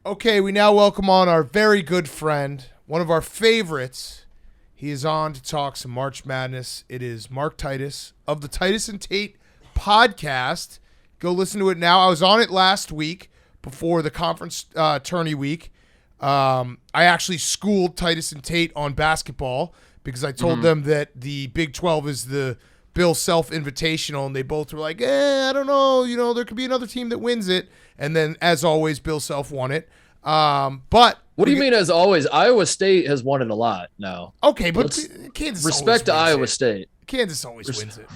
Okay, we now welcome on our very good friend, one of our favorites. He is on to talk some March Madness. It is Mark Titus of the Titus and Tate podcast. Go listen to it now. I was on it last week before the conference tourney week. I actually schooled Titus and Tate on basketball because I told them that the Big 12 is the Bill Self Invitational, and they both were like, I don't know, there could be another team that wins it. And then, as always, Bill Self won it. But what do you mean, as always? Iowa State has won it a lot now. Okay, but Kansas respect to Iowa State. Kansas always wins it.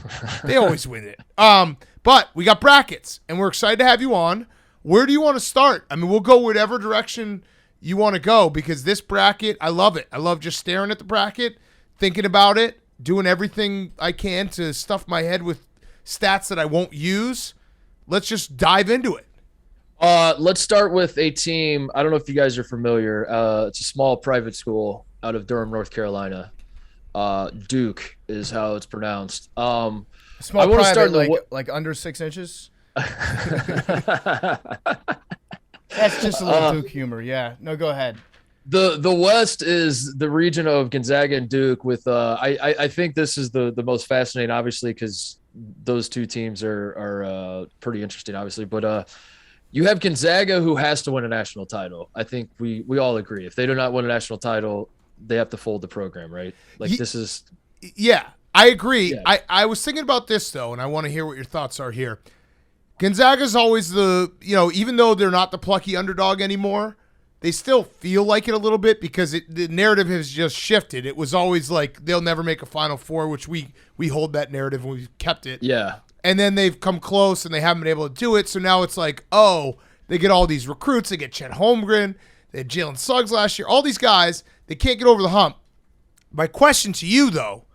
They always win it. But we got brackets, and we're excited to have you on. Where do you want to start? I mean, we'll go whatever direction you want to go because this bracket, I love it. I love just staring at the bracket, thinking about it, doing everything I can to stuff my head with stats that I won't use. Let's just dive into it. Let's start with a team. I don't know if you guys are familiar. It's a small private school out of Durham, North Carolina. Duke is how it's pronounced. Small private, like under 6 inches? That's just a little Duke humor. Yeah. No, go ahead. The West is the region of Gonzaga and Duke with I think this is the most fascinating, obviously, because those two teams are pretty interesting, obviously. But you have Gonzaga, who has to win a national title. I think we all agree. If they do not win a national title, they have to fold the program, right? This is – Yeah, I agree. Yeah. I was thinking about this, though, and I want to hear what your thoughts are here. Gonzaga's always even though they're not the plucky underdog anymore, they still feel like it a little bit because the narrative has just shifted. It was always like they'll never make a Final Four, which we hold that narrative and we've kept it. Yeah. And then they've come close and they haven't been able to do it. So now it's like, they get all these recruits. They get Chet Holmgren. They had Jalen Suggs last year. All these guys, they can't get over the hump. My question to you, though,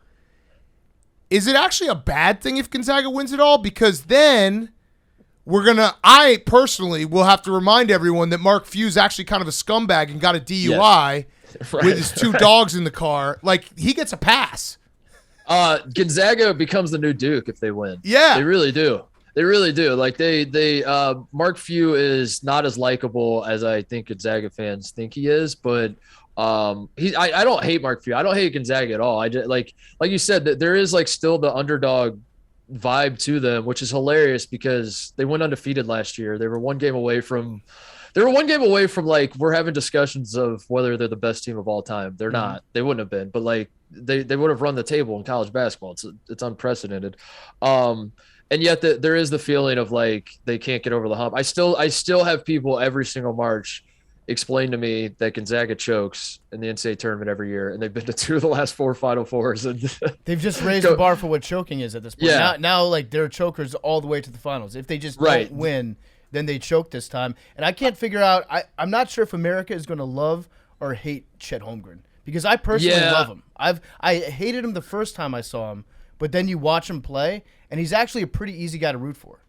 is it actually a bad thing if Gonzaga wins it all? Because then I personally will have to remind everyone that Mark Few is actually kind of a scumbag and got a DUI with his two dogs in the car. Like, he gets a pass. Gonzaga becomes the new Duke if they win. Yeah. They really do. They really do. Like Mark Few is not as likable as I think Gonzaga fans think he is, but I don't hate Mark Few. I don't hate Gonzaga at all. I just like you said, that there is still the underdog vibe to them, which is hilarious because they went undefeated last year. They were one game away from we're having discussions of whether they're the best team of all time. They're not. They wouldn't have been, but they would have run the table in college basketball. It's unprecedented. And yet there is the feeling of they can't get over the hump. I still have people every single March explain to me that Gonzaga chokes in the NCAA tournament every year, and they've been to 2 of the last 4 Final Fours. And they've just raised the bar for what choking is at this point. Yeah. Now they're chokers all the way to the finals. If they just don't win, then they choke this time. And I can't figure out – I'm not sure if America is going to love or hate Chet Holmgren because I personally love him. I hated him the first time I saw him, but then you watch him play, and he's actually a pretty easy guy to root for.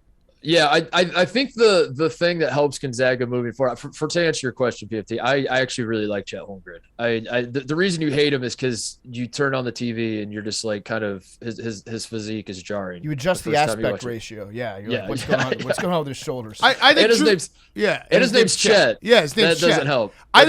Yeah, I think the thing that helps Gonzaga moving forward, for to answer your question, PFT, I actually really like Chet Holmgren. The reason you hate him is because you turn on the TV and you're just kind of his physique is jarring. You adjust the aspect ratio. Yeah, you're what's going on with his shoulders? I think his name's Chet. Yeah, his name's Chet. Doesn't help. I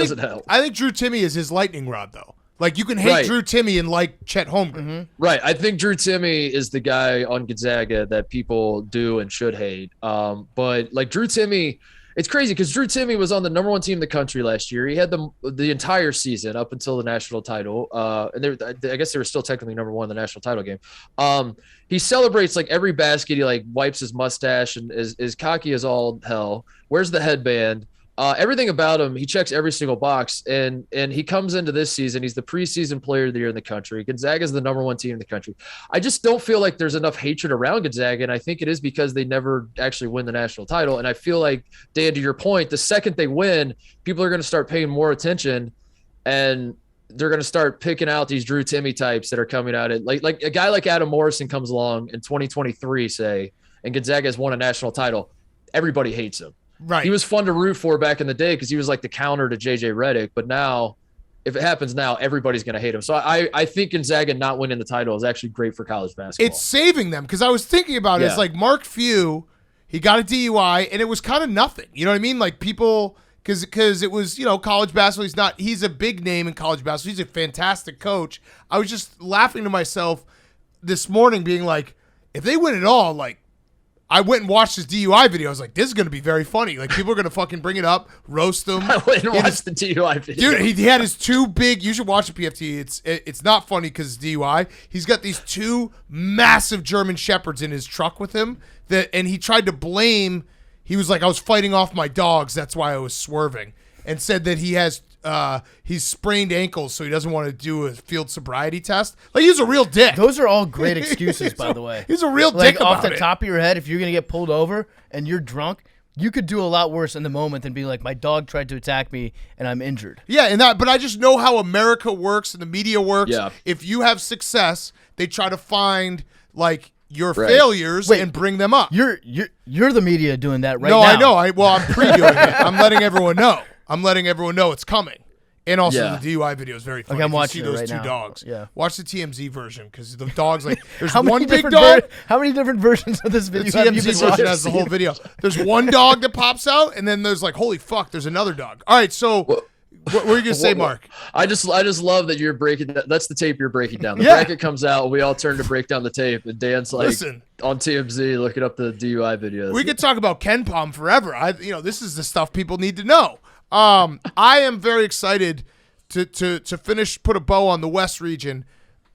think Drew Timme is his lightning rod, though. You can hate Drew Timme and like Chet Holmgren. Mm-hmm. Right. I think Drew Timme is the guy on Gonzaga that people do and should hate. But Drew Timme, it's crazy because Drew Timme was on the number 1 team in the country last year. He had the entire season up until the national title. And I guess they were still technically number 1 in the national title game. He celebrates every basket. He wipes his mustache and is cocky as all hell. Wears the headband. Everything about him, he checks every single box, and he comes into this season. He's the preseason player of the year in the country. Gonzaga is the number 1 team in the country. I just don't feel like there's enough hatred around Gonzaga, and I think it is because they never actually win the national title. And I feel like, Dan, to your point, the second they win, people are going to start paying more attention, and they're going to start picking out these Drew Timme types that are coming out. Like a guy like Adam Morrison comes along in 2023, say, and Gonzaga has won a national title. Everybody hates him. Right. He was fun to root for back in the day because he was the counter to JJ Redick. But now, if it happens now, everybody's going to hate him. So I think Gonzaga not winning the title is actually great for college basketball. It's saving them because I was thinking about it. It's Mark Few, he got a DUI, and it was kind of nothing. You know what I mean? People because it was, college basketball. He's a big name in college basketball. He's a fantastic coach. I was just laughing to myself this morning, being like, if they win it all, like, I went and watched his DUI video. I was like, this is going to be very funny. Like, people are going to fucking bring it up, roast him. I went and watched the DUI video. Dude, he had his two big, you should watch the PFT. It's not funny because it's DUI. He's got these two massive German Shepherds in his truck with him, and he tried to blame, he was like, I was fighting off my dogs, that's why I was swerving, and said that he's sprained ankles, so he doesn't want to do a field sobriety test. Like, he's a real dick. Those are all great excuses, by the way. He's a real dick about off the top of your head, if you're going to get pulled over and you're drunk, you could do a lot worse in the moment than be like, my dog tried to attack me and I'm injured. Yeah, but I just know how America works and the media works. Yeah. If you have success, they try to find, like, your failures and bring them up. You're the media doing that right now. No, I know. I'm previewing it. I'm letting everyone know. It's coming. And also the DUI video is very funny. Like, I'm watching you see those right two now. dogs. Yeah. Watch the TMZ version because the dog's like, there's how one many big dog. How many different versions of this The video have you TMZ been version watching? has the whole video. There's one dog that pops out, and then there's like, holy fuck, there's another dog. All right, so what were you gonna say, Mark? I just love that you're breaking that. That's the tape you're breaking down. The bracket comes out, and we all turn to break down the tape, and Dan's like, on TMZ looking up the DUI videos. We could talk about Ken Palm forever. This is the stuff people need to know. I am very excited to put a bow on the West region.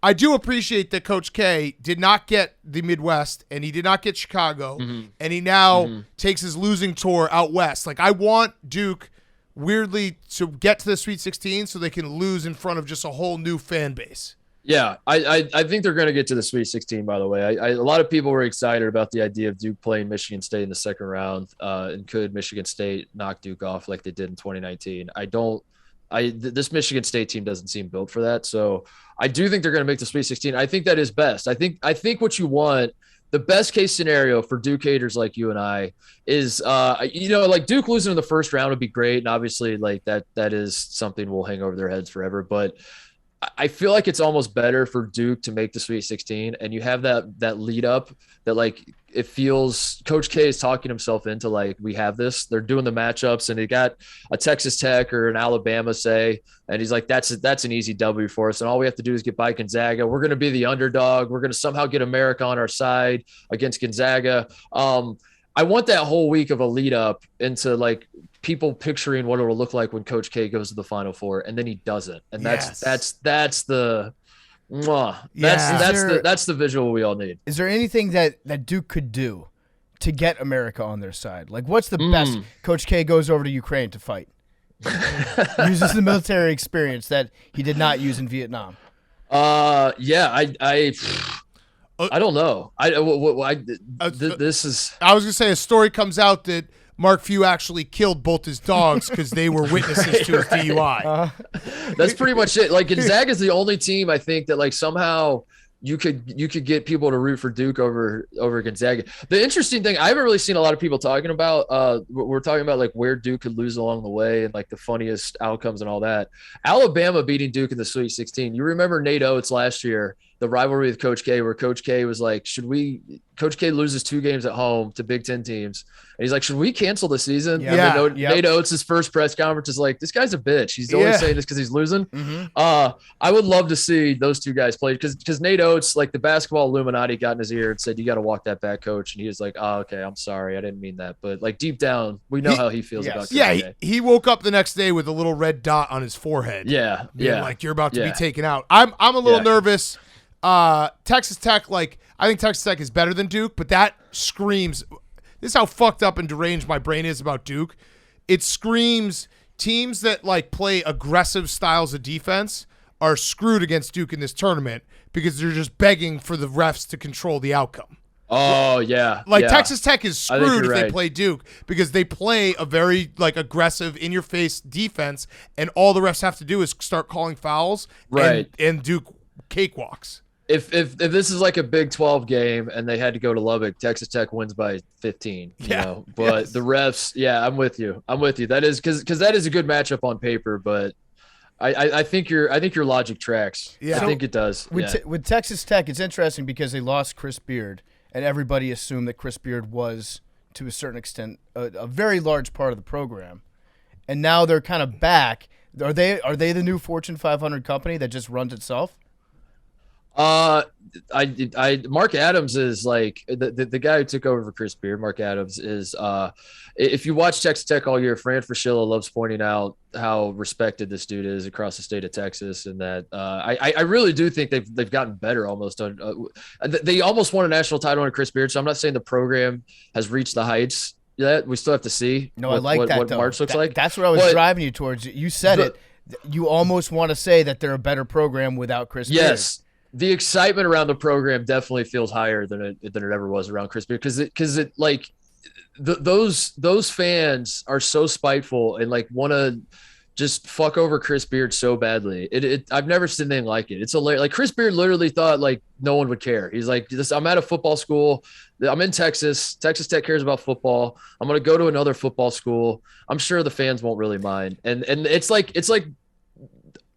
I do appreciate that Coach K did not get the Midwest, and he did not get Chicago, and he now takes his losing tour out west. Like, I want Duke, weirdly, to get to the Sweet 16 so they can lose in front of just a whole new fan base. Yeah, I think they're going to get to the Sweet 16, by the way. A lot of people were excited about the idea of Duke playing Michigan State in the second round, and could Michigan State knock Duke off like they did in 2019. This Michigan State team doesn't seem built for that, so I do think they're going to make the Sweet 16. I think that is best. I think what you want, the best case scenario for Duke haters like you and I is, like Duke losing in the first round would be great, and obviously like that is something we'll hang over their heads forever. But I feel like it's almost better for Duke to make the Sweet 16, and you have that lead up that, like, it feels Coach K is talking himself into, like, we have this. They're doing the matchups, and he got a Texas Tech or an Alabama, say, and he's like, that's an easy W for us, and all we have to do is get by Gonzaga. We're going to be the underdog. We're going to somehow get America on our side against Gonzaga. I want that whole week of a lead up into, like, people picturing what it will look like when Coach K goes to the Final Four, and then he doesn't, and that's the visual we all need. Is there anything that Duke could do to get America on their side? Like, what's the best? Coach K goes over to Ukraine to fight, uses the military experience that he did not use in Vietnam. I don't know. This is. I was gonna say, a story comes out that Mark Few actually killed both his dogs because they were witnesses to his DUI. That's pretty much it. Like, Gonzaga is the only team I think that, like, somehow you could get people to root for Duke over Gonzaga. The interesting thing, I haven't really seen a lot of people talking about. We're talking about, like, where Duke could lose along the way and, like, the funniest outcomes and all that. Alabama beating Duke in the Sweet 16. You remember Nate Oates last year, the rivalry with Coach K, where Coach K was like, Coach K loses 2 games at home to Big Ten teams. And he's like, should we cancel the season? Yeah. Nate Oates' first press conference is like, this guy's a bitch. He's only saying this because he's losing. I would love to see those two guys play because Nate Oates, like, the basketball Illuminati got in his ear and said, you got to walk that back, coach. And he was like, oh, okay, I'm sorry. I didn't mean that. But, like, deep down, we know how he feels about Coach K. He woke up the next day with a little red dot on his forehead. Yeah. Like, you're about to be taken out. I'm a little nervous. Texas Tech, like, I think Texas Tech is better than Duke, but that screams – this is how fucked up and deranged my brain is about Duke. It screams teams that, like, play aggressive styles of defense are screwed against Duke in this tournament because they're just begging for the refs to control the outcome. Oh, yeah. Like, Texas Tech is screwed if they play Duke because they play a very, like, aggressive, in-your-face defense, and all the refs have to do is start calling fouls, and Duke cakewalks. If this is like a Big 12 game and they had to go to Lubbock, Texas Tech wins by 15. You know? But the refs, I'm with you. That is because that is a good matchup on paper, but I think your logic tracks. Yeah, I think it does. With Texas Tech, it's interesting because they lost Chris Beard, and everybody assumed that Chris Beard was, to a certain extent, a very large part of the program. and now they're kind of back. Are they the new Fortune 500 company that just runs itself? Mark Adams is like the guy who took over for Chris Beard. Mark Adams is if you watch Texas Tech all year, Fran Fraschilla loves pointing out how respected this dude is across the state of Texas, and that I really do think they've gotten better almost on. They almost won a national title under Chris Beard, so I'm not saying the program has reached the heights yet. We still have to see. No, I like that. What March looks like. That's what I was driving you towards. You said it. You almost want to say that they're a better program without Chris Beard. Yes. The excitement around the program definitely feels higher than it ever was around Chris Beard, because those fans are so spiteful and like want to just fuck over Chris Beard so badly. I've never seen anything like it. It's hilarious. Like Chris Beard literally thought like no one would care. He's like, I'm at a football school. I'm in Texas. Texas Tech cares about football. I'm gonna go to another football school. I'm sure the fans won't really mind. And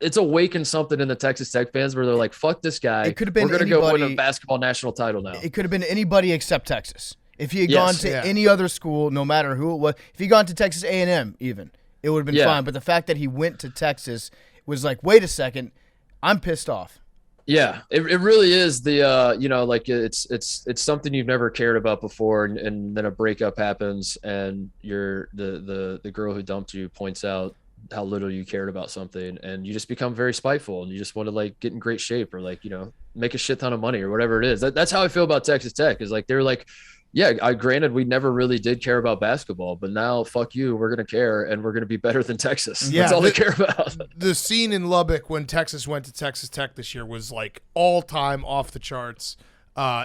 it's awakened something in the Texas Tech fans where they're like, fuck this guy. It could have been We're going to go win a basketball national title now. It could have been anybody except Texas. If he had gone to any other school, no matter who it was, if he gone to Texas A&M even, it would have been fine. But the fact that he went to Texas was like, wait a second, I'm pissed off. Yeah, it really is the like it's something you've never cared about before, and then a breakup happens, and the girl who dumped you points out how little you cared about something, and you just become very spiteful, and you just want to like get in great shape, or like make a shit ton of money or whatever it is. That's how I feel about Texas Tech. Is like they're like, yeah, granted we never really did care about basketball, but now fuck you, we're gonna care, and we're gonna be better than Texas. That's all they care about. The scene in Lubbock when Texas went to Texas Tech this year was like all time off the charts,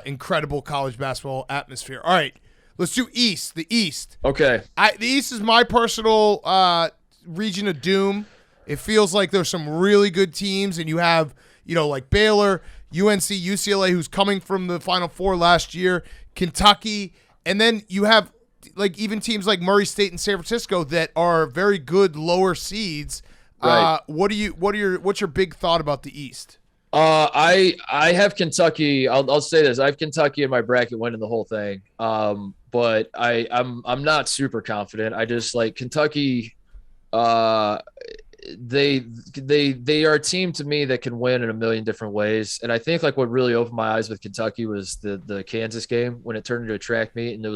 incredible college basketball atmosphere. All right, let's do the East. Okay, the East is my personal region of doom. It feels like there's some really good teams, and you have like Baylor, UNC, UCLA, who's coming from the Final Four last year, Kentucky, and then you have like even teams like Murray State and San Francisco that are very good lower seeds. Right. What's your big thought about the East? I have Kentucky. I'll say this: I have Kentucky in my bracket winning the whole thing. But I'm not super confident. I just like Kentucky. They are a team to me that can win in a million different ways, and I think like what really opened my eyes with Kentucky was the Kansas game when it turned into a track meet, and they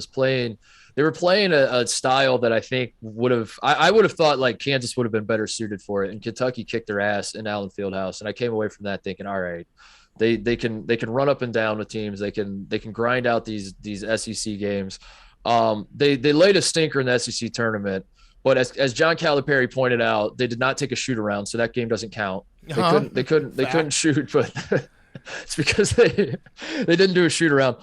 were playing a style that I think I would have thought like Kansas would have been better suited for it, and Kentucky kicked their ass in Allen Fieldhouse, and I came away from that thinking, all right, they can run up and down with teams, they can grind out these SEC games. They laid a stinker in the SEC tournament. But as John Calipari pointed out, they did not take a shoot around, so that game doesn't count. They couldn't shoot, but it's because they didn't do a shoot around.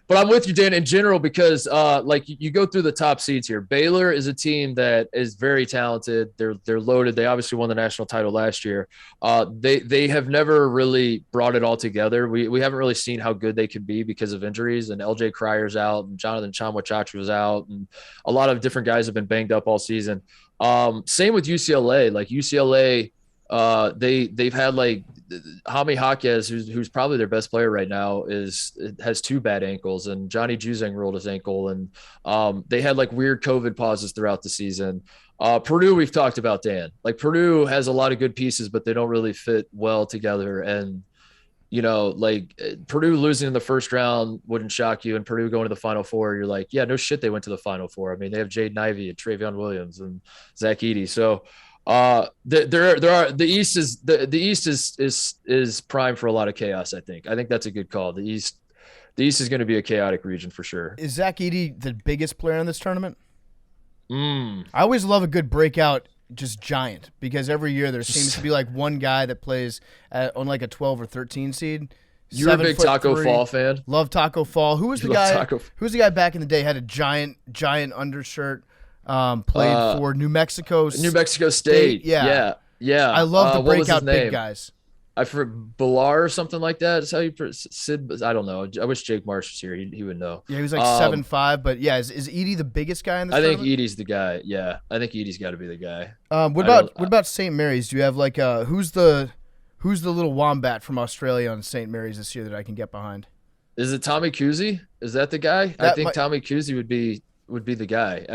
But I'm with you, Dan, in general, because like you go through the top seeds here. Baylor is a team that is very talented. They're loaded. They obviously won the national title last year. They have never really brought it all together. We haven't really seen how good they can be because of injuries. And LJ Cryer's out, and Jonathan Chamwa-Chacha was out, and a lot of different guys have been banged up all season. Same with UCLA. Like UCLA, they've had like Jaime Jaquez, who's probably their best player right now, has two bad ankles, and Johnny Juzang rolled his ankle, and they had like weird COVID pauses throughout the season. Purdue, we've talked about, Dan. Like Purdue has a lot of good pieces, but they don't really fit well together. And like Purdue losing in the first round wouldn't shock you, and Purdue going to the Final Four, you're like, yeah, no shit, they went to the Final Four. I mean, they have Jaden Ivey and Travion Williams and Zach Edey. So the East is prime for a lot of chaos. I think that's a good call. The East is going to be a chaotic region for sure. Is Zach Edey the biggest player in this tournament? I always love a good breakout, just giant, because every year there seems to be like one guy that plays on like a 12 or 13 seed. You're a big Taco Fall fan. Love Taco Fall. Who was the guy? Who was the guy back in the day? Had a giant undershirt. Played for New Mexico State. Yeah. I love the breakout big guys. I for Bilar or something like that. Is how you Sid? I don't know. I wish Jake Marsh was here. He would know. Yeah, he was like 7'5", but yeah, is Edey the biggest guy in this? I think Edey's the guy. Yeah, I think Edey's got to be the guy. What about St. Mary's? Do you have like who's the little wombat from Australia on St. Mary's this year that I can get behind? Is it Tommy Kuhse? Is that the guy? I think Tommy Kuhse would be the guy.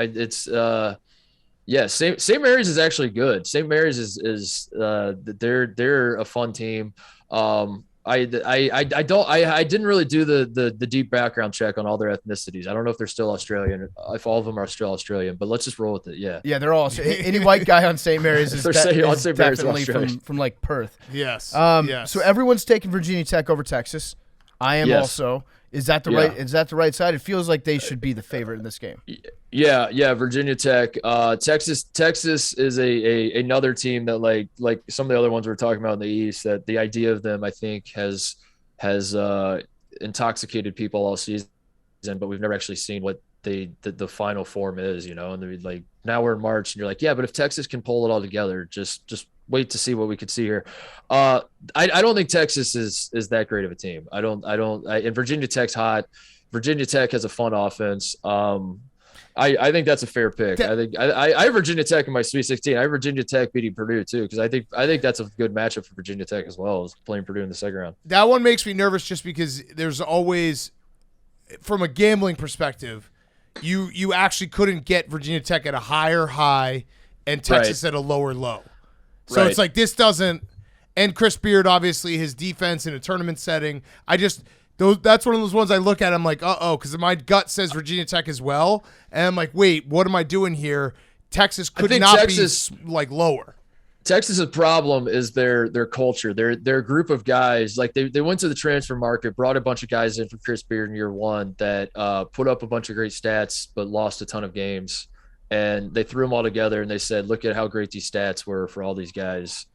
Yeah, St. Mary's is actually good. St. Mary's is they're a fun team. I didn't really do the deep background check on all their ethnicities. I don't know if they're still Australian, if all of them are still Australian, but let's just roll with it. Yeah, they're all any white guy on St. Mary's is, definitely from like Perth. Yes. So everyone's taking Virginia Tech over Texas. I am also. Is that the right? Is that the right side? It feels like they should be the favorite in this game. Yeah. Virginia Tech, Texas is another team that like some of the other ones we were talking about in the East. That the idea of them, I think, has intoxicated people all season, but we've never actually seen what the final form is. And like now we're in March, and you're like, yeah, but if Texas can pull it all together, just wait to see what we could see here. I don't think Texas is that great of a team. And Virginia Tech's hot. Virginia Tech has a fun offense. I think that's a fair pick. I have Virginia Tech in my Sweet 16. I have Virginia Tech beating Purdue too, because I think that's a good matchup for Virginia Tech as well, as playing Purdue in the second round. That one makes me nervous just because there's always, from a gambling perspective, you actually couldn't get Virginia Tech at a higher high and Texas at a lower low. So it's like this doesn't – and Chris Beard, obviously, his defense in a tournament setting. That's one of those ones I look at. I'm like, because my gut says Virginia Tech as well. And I'm like, wait, what am I doing here? Texas could not be like lower. Texas's problem is their culture. They're a group of guys. Like they went to the transfer market, brought a bunch of guys in for Chris Beard in year one that put up a bunch of great stats but lost a ton of games. And they threw them all together and they said, look at how great these stats were for all these guys.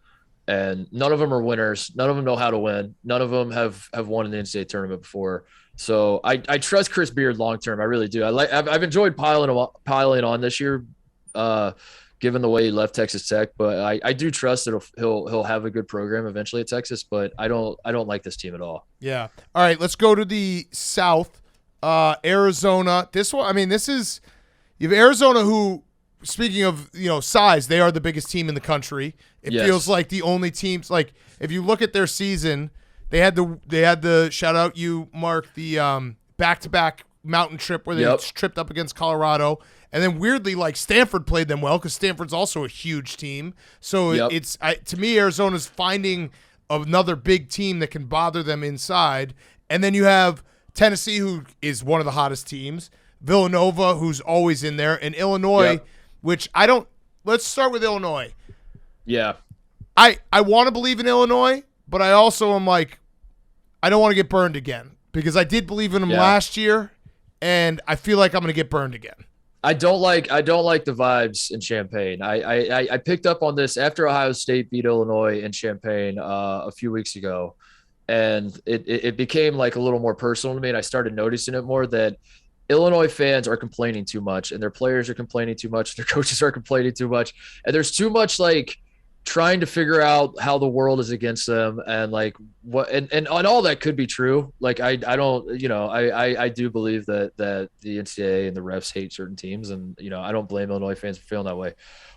And none of them are winners. None of them know how to win. None of them have won an NCAA tournament before. So I trust Chris Beard long term. I really do. I've enjoyed piling on this year, given the way he left Texas Tech. But I do trust that he'll have a good program eventually at Texas. But I don't like this team at all. Yeah. All right. Let's go to the South. Arizona. This one. I mean, this is. You have Arizona, who, speaking of size, they are the biggest team in the country. It feels like the only teams. Like if you look at their season, they had the shout out you Mark, the back-to-back mountain trip where they tripped up against Colorado, and then weirdly like Stanford played them well because Stanford's also a huge team. So it's to me, Arizona's finding another big team that can bother them inside, and then you have Tennessee, who is one of the hottest teams. Villanova, who's always in there, and Illinois, which I don't – let's start with Illinois. Yeah. I want to believe in Illinois, but I also am like, I don't want to get burned again because I did believe in them last year, and I feel like I'm going to get burned again. I don't like the vibes in Champaign. I picked up on this after Ohio State beat Illinois in Champaign a few weeks ago, and it became like a little more personal to me, and I started noticing it more that – Illinois fans are complaining too much, and their players are complaining too much. Their coaches are complaining too much, and there's too much like trying to figure out how the world is against them, and like what, and all that could be true. Like I don't, I do believe that the NCAA and the refs hate certain teams, and I don't blame Illinois fans for feeling that way,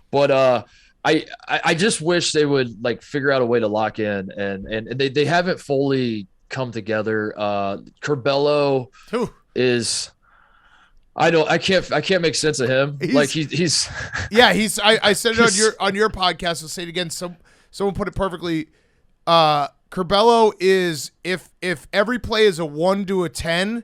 but I just wish they would like figure out a way to lock in, and they haven't fully come together. Curbelo is. I can't make sense of him. He's I said it on your podcast. I'll say it again. Someone put it perfectly. Curbelo is if every play is a 1 to a 10,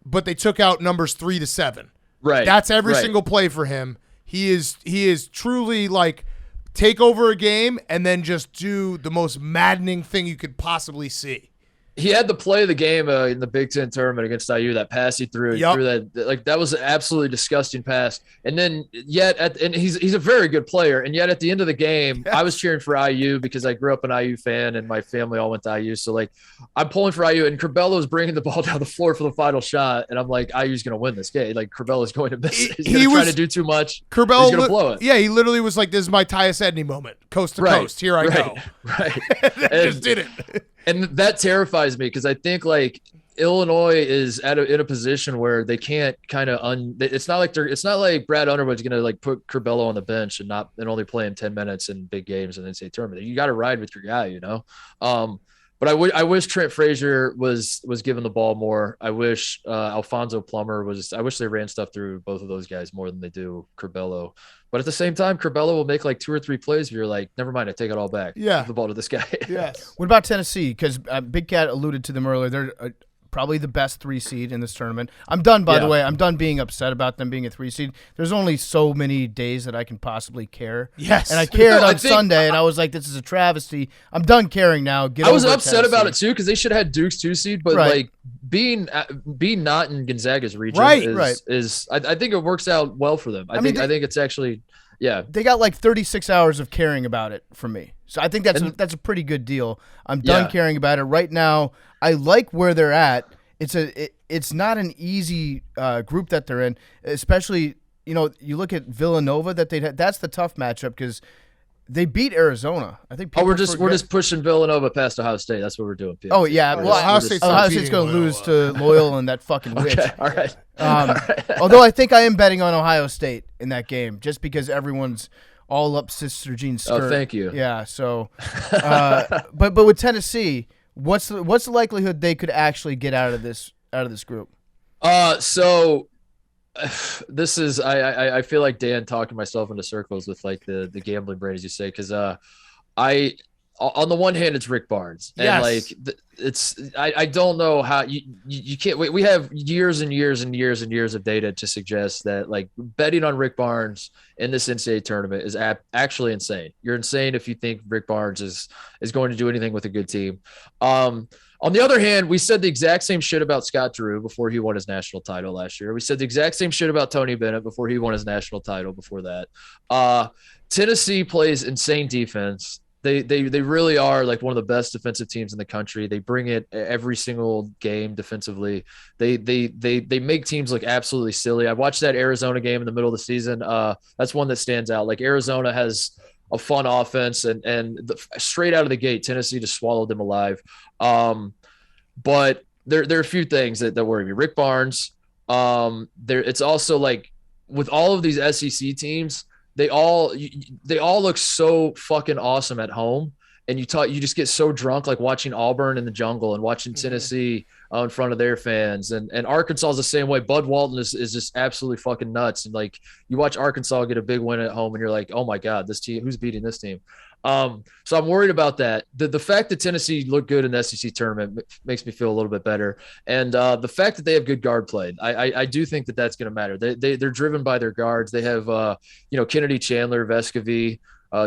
but they took out numbers 3 to 7. Right. That's every single play for him. He is truly like take over a game and then just do the most maddening thing you could possibly see. He had the play of the game in the Big Ten tournament against IU. That pass he threw, that was an absolutely disgusting pass. And then and he's a very good player. And yet at the end of the game, I was cheering for IU because I grew up an IU fan and my family all went to IU. So like I'm pulling for IU, and Curbelo's bringing the ball down the floor for the final shot, and I'm like, IU's going to win this game. Like Curbelo's going to miss it. He's trying to do too much. Curbelo, he's going to blow it. Yeah, he literally was like, "This is my Tyus Edney moment, coast to coast. Here I go." Right. Just did it. And that terrifies me because I think like Illinois is in a position where they can't kind of it's not like Brad Underwood's going to like put Curbelo on the bench and only play him 10 minutes in big games in the NCAA tournament. You got to ride with your guy, But But I wish Trent Frazier was given the ball more. I wish Alfonso Plummer was. I wish they ran stuff through both of those guys more than they do Curbelo. But at the same time, Curbelo will make like 2 or 3 plays where you're like, never mind, I take it all back. Yeah, give the ball to this guy. Yes. What about Tennessee? Because Big Cat alluded to them earlier. They're probably the best 3 seed in this tournament. I'm done, by the way. I'm done being upset about them being a 3 seed. There's only so many days that I can possibly care. Yes. And I cared on Sunday, and I was like, this is a travesty. I'm done caring now. I was upset about it, too, because they should have had Duke's 2 seed. But, like, being not in Gonzaga's region is I think it works out well for them. I think it's actually – yeah. They got like 36 hours of caring about it from me. So I think that's a pretty good deal. I'm done caring about it. Right now, I like where they're at. It's not an easy group that they're in, especially, you look at Villanova that they had. That's the tough matchup because they beat Arizona. I think we're just pushing Villanova past Ohio State. That's what we're doing. PFC. Oh yeah, well Ohio State's going to lose to Loyola and that fucking witch. Okay, all right. Although I think I am betting on Ohio State in that game, just because everyone's all up Sister Jean's skirt. Oh, thank you. Yeah. So, but with Tennessee, what's the likelihood they could actually get out of this group? So this is I feel like Dan talking myself into circles with like the gambling brain, as you say, because on the one hand it's Rick Barnes and like I don't know how you can't we have years and years and years and years of data to suggest that like betting on Rick Barnes in this NCAA tournament is actually insane. You're insane if you think Rick Barnes is going to do anything with a good team. On the other hand, we said the exact same shit about Scott Drew before he won his national title last year. We said the exact same shit about Tony Bennett before he won his national title before that. Tennessee plays insane defense. They really are like one of the best defensive teams in the country. They bring it every single game defensively. They make teams look absolutely silly. I watched that Arizona game in the middle of the season. That's one that stands out. Like Arizona has a fun offense and straight out of the gate, Tennessee just swallowed them alive. But there are a few things that worry me. Rick Barnes. It's also like with all of these SEC teams, they all look so fucking awesome at home, and you just get so drunk like watching Auburn in the jungle and watching Tennessee in front of their fans, and Arkansas is the same way. Bud Walton is just absolutely fucking nuts, and like you watch Arkansas get a big win at home, and you're like, oh my god, this team, who's beating this team? So I'm worried about that. The fact that Tennessee looked good in the SEC tournament makes me feel a little bit better. And the fact that they have good guard play, I do think that that's going to matter. They're driven by their guards. They have, Kennedy Chandler, Vescovy,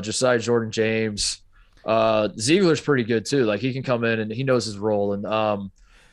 Josiah Jordan James. Ziegler's pretty good too. Like he can come in and he knows his role. And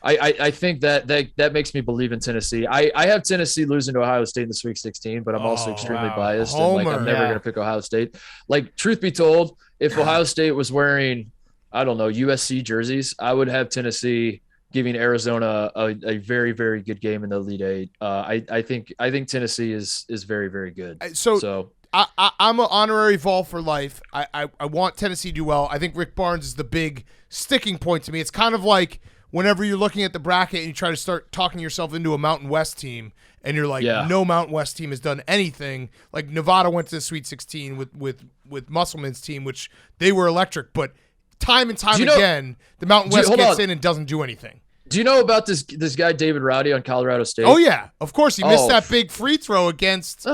I think that makes me believe in Tennessee. I have Tennessee losing to Ohio State in the Sweet 16, but I'm also extremely biased. Homa, and like I'm never going to pick Ohio State. Like truth be told, if Ohio State was wearing, I don't know, USC jerseys, I would have Tennessee giving Arizona a very, very good game in the Elite Eight. I think Tennessee is very, very good. So I'm an honorary Vol for life. I want Tennessee to do well. I think Rick Barnes is the big sticking point to me. It's kind of like whenever you're looking at the bracket and you try to start talking yourself into a Mountain West team, and you're like, no Mountain West team has done anything. Like Nevada went to the Sweet 16 with Musselman's team, which they were electric, but time and time again, the Mountain West gets in and doesn't do anything. Do you know about this guy David Roddy on Colorado State? Oh yeah, of course he missed that big free throw against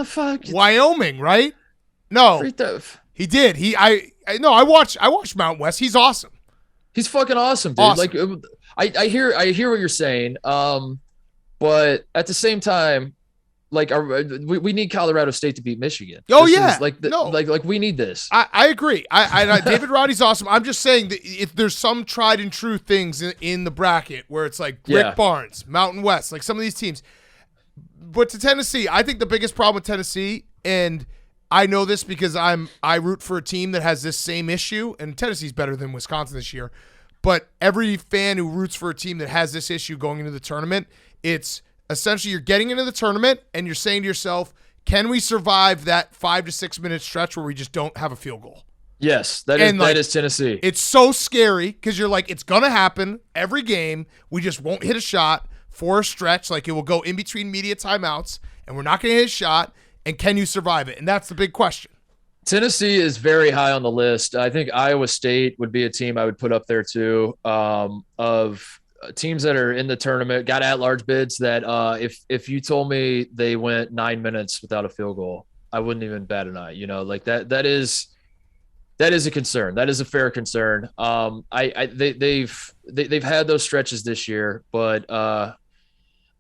Wyoming, right? No, he did. I watched Mountain West. He's awesome. He's fucking awesome, dude. Awesome. Like I hear what you're saying, but at the same time, like we need Colorado State to beat Michigan. Oh this yeah, like we need this. I agree. David Roddy's awesome. I'm just saying that if there's some tried and true things in the bracket where it's like Rick Barnes, Mountain West, like some of these teams. But to Tennessee, I think the biggest problem with Tennessee, and I know this because I root for a team that has this same issue, and Tennessee's better than Wisconsin this year. But every fan who roots for a team that has this issue going into the tournament, it's essentially you're getting into the tournament and you're saying to yourself, can we survive that 5 to 6 minute stretch where we just don't have a field goal? Yes, that is Tennessee. It's so scary because you're like, it's going to happen every game. We just won't hit a shot for a stretch. Like it will go in between media timeouts and we're not going to hit a shot. And can you survive it? And that's the big question. Tennessee is very high on the list. I think Iowa State would be a team I would put up there too. Of teams that are in the tournament, got at-large bids that if you told me they went 9 minutes without a field goal, I wouldn't even bat an eye. Like that is a concern. That is a fair concern. They've had those stretches this year, but I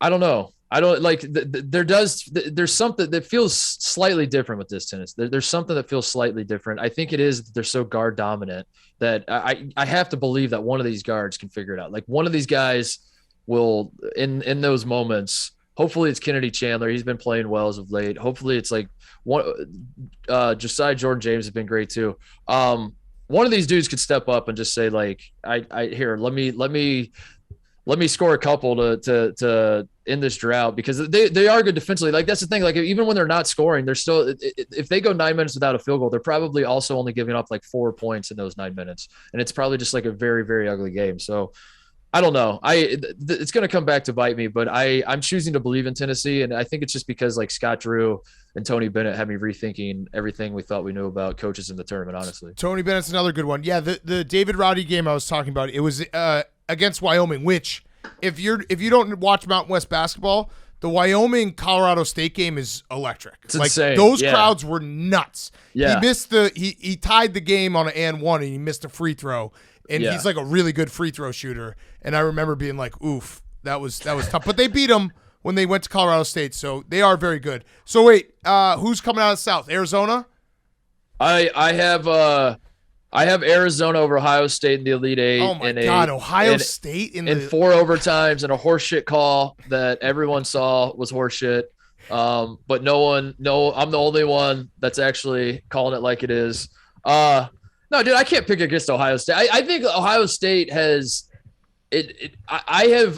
don't know. I don't like there's something that feels slightly different with this tennis. There's something that feels slightly different. I think it is that they're so guard dominant that I have to believe that one of these guards can figure it out. Like one of these guys will in those moments. Hopefully it's Kennedy Chandler. He's been playing well as of late. Hopefully it's like Josiah Jordan James has been great too. One of these dudes could step up and just say like, let me score a couple to end this drought, because they are good defensively. Like that's the thing. Like even when they're not scoring, they're still, if they go 9 minutes without a field goal, they're probably also only giving up like 4 points in those 9 minutes. And it's probably just like a very, very ugly game. So I don't know. It's going to come back to bite me, but I'm choosing to believe in Tennessee. And I think it's just because like Scott Drew and Tony Bennett had me rethinking everything we thought we knew about coaches in the tournament, honestly. Tony Bennett's another good one. Yeah. The David Roddy game I was talking about, it was against Wyoming, which if you don't watch Mountain West basketball, the Wyoming Colorado State game is electric. It's like insane. Those crowds were nuts. Yeah. He tied the game on an and one, and he missed a free throw. And he's like a really good free throw shooter. And I remember being like, oof, that was tough. But they beat him when they went to Colorado State, so they are very good. So wait, who's coming out of the South? Arizona? I have Arizona over Ohio State in the Elite Eight. Oh my God, Ohio State in 4 overtimes and a horseshit call that everyone saw was horseshit. But I'm the only one that's actually calling it like it is. No, dude, I can't pick against Ohio State. I think Ohio State has it. I have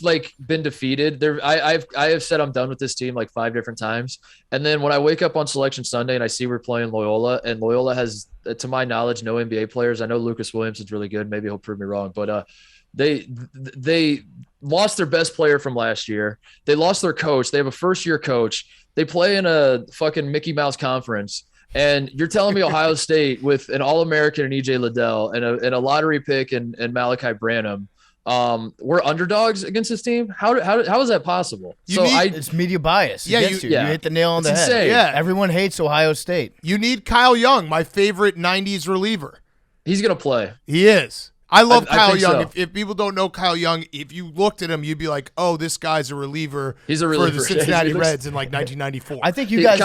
like been defeated. I have said I'm done with this team like 5 different times. And then when I wake up on Selection Sunday and I see we're playing Loyola, and Loyola has, to my knowledge, no NBA players. I know Lucas Williams is really good. Maybe he'll prove me wrong, but they lost their best player from last year. They lost their coach. They have a first-year coach. They play in a fucking Mickey Mouse conference. And you're telling me Ohio State with an All-American and EJ Liddell and a lottery pick and Malachi Branham, we're underdogs against this team? How is that possible? It's media bias. Yeah, you hit the nail on the head. Insane. Yeah. Everyone hates Ohio State. You need Kyle Young, my favorite 90s reliever. He's going to play. He is. I love Kyle Young. So. If people don't know Kyle Young, if you looked at him, you'd be like, "Oh, this guy's a reliever." He's a reliever for the Cincinnati Reds in like 1994. I think you guys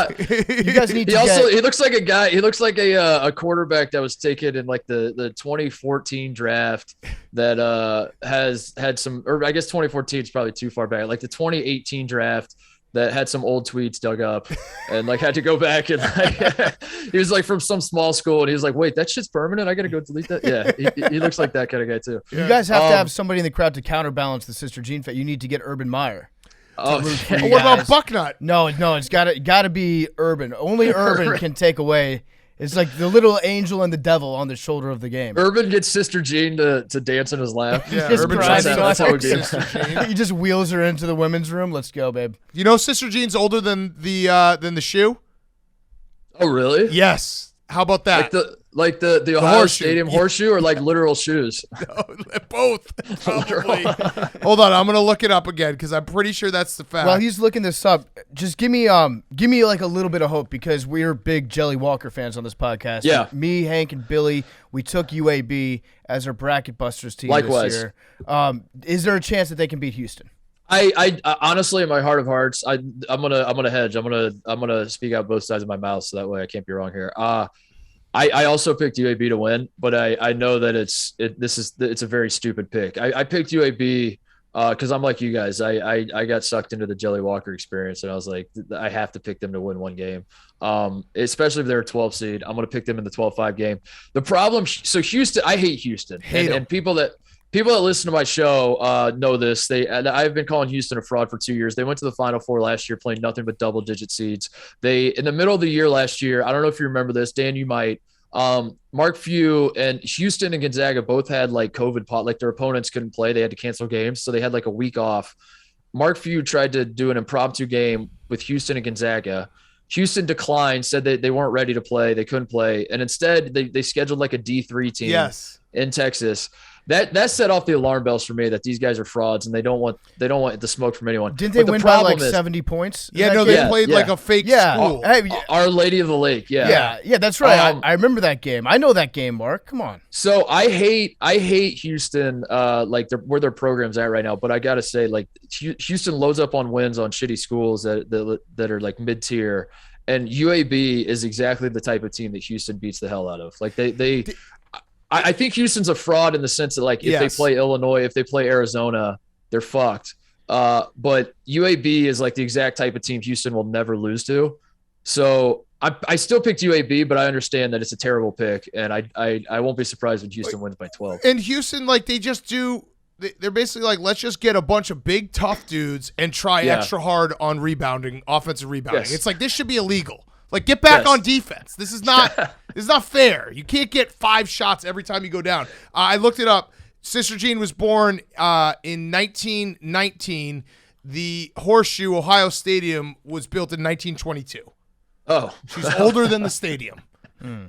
need to. He looks like a guy. He looks like a quarterback that was taken in like the 2014 draft that has had some. Or I guess 2014 is probably too far back. Like the 2018 draft that had some old tweets dug up and like had to go back and like he was like from some small school and he was like, wait, that shit's permanent? I got to go delete that? Yeah, he looks like that kind of guy too. You guys have to have somebody in the crowd to counterbalance the Sister Jean Fest. You need to get Urban Meyer. What about Bucknut? No, it's gotta be Urban. Only Urban can take away. It's like the little angel and the devil on the shoulder of the game. Urban gets Sister Jean to dance in his lap. Yeah, Urban that's how it would be. He just wheels her into the women's room. Let's go, babe. You know, Sister Jean's older than the shoe. Oh, really? Yes. How about that? Like the Ohio horseshoe. Stadium horseshoe, or like literal shoes? No, both. Probably. Hold on, I'm gonna look it up again because I'm pretty sure that's the fact. While he's looking this up, just give me like a little bit of hope, because we're big Jelly Walker fans on this podcast. Yeah. Me, Hank, and Billy, we took UAB as our bracket busters team Likewise. this year. Is there a chance that they can beat Houston? I honestly, in my heart of hearts, I'm gonna hedge. I'm gonna speak out both sides of my mouth, so that way I can't be wrong here. I also picked UAB to win, but I know that it's a very stupid pick. I picked UAB because I'm like you guys. I got sucked into the Jelly Walker experience, and I was like, I have to pick them to win one game, especially if they're a 12 seed. I'm gonna pick them in the 12-5 game. The problem, so Houston, I hate Houston, and people that listen to my show know this. I've been calling Houston a fraud for 2 years. They went to the Final Four last year, playing nothing but double-digit seeds. In the middle of the year last year, I don't know if you remember this, Dan, you might. Mark Few and Houston and Gonzaga both had like COVID pot, like their opponents couldn't play. They had to cancel games, so they had like a week off. Mark Few tried to do an impromptu game with Houston and Gonzaga. Houston declined, said that they weren't ready to play, they couldn't play, and instead they scheduled like a D3 team in Texas. That set off the alarm bells for me that these guys are frauds and they don't want the smoke from anyone. Didn't they win by like 70 points? Yeah, no, they played like a fake school. Our Lady of the Lake. Yeah, that's right. I remember that game. I know that game, Mark. Come on. So I hate Houston, like where their program's at right now. But I gotta say, like Houston loads up on wins on shitty schools that are like mid tier, and UAB is exactly the type of team that Houston beats the hell out of. Like I think Houston's a fraud in the sense that, like, if they play Illinois, if they play Arizona, they're fucked. But UAB is like the exact type of team Houston will never lose to. So I still picked UAB, but I understand that it's a terrible pick, and I won't be surprised when Houston wins by 12. And Houston, like, they're basically like, let's just get a bunch of big, tough dudes and try extra hard on rebounding, offensive rebounding. Yes. It's like, this should be illegal. Like, get back on defense. This is not this is not fair. You can't get 5 shots every time you go down. I looked it up. Sister Jean was born in 1919. The Horseshoe Ohio Stadium was built in 1922. Oh. She's older than the stadium. How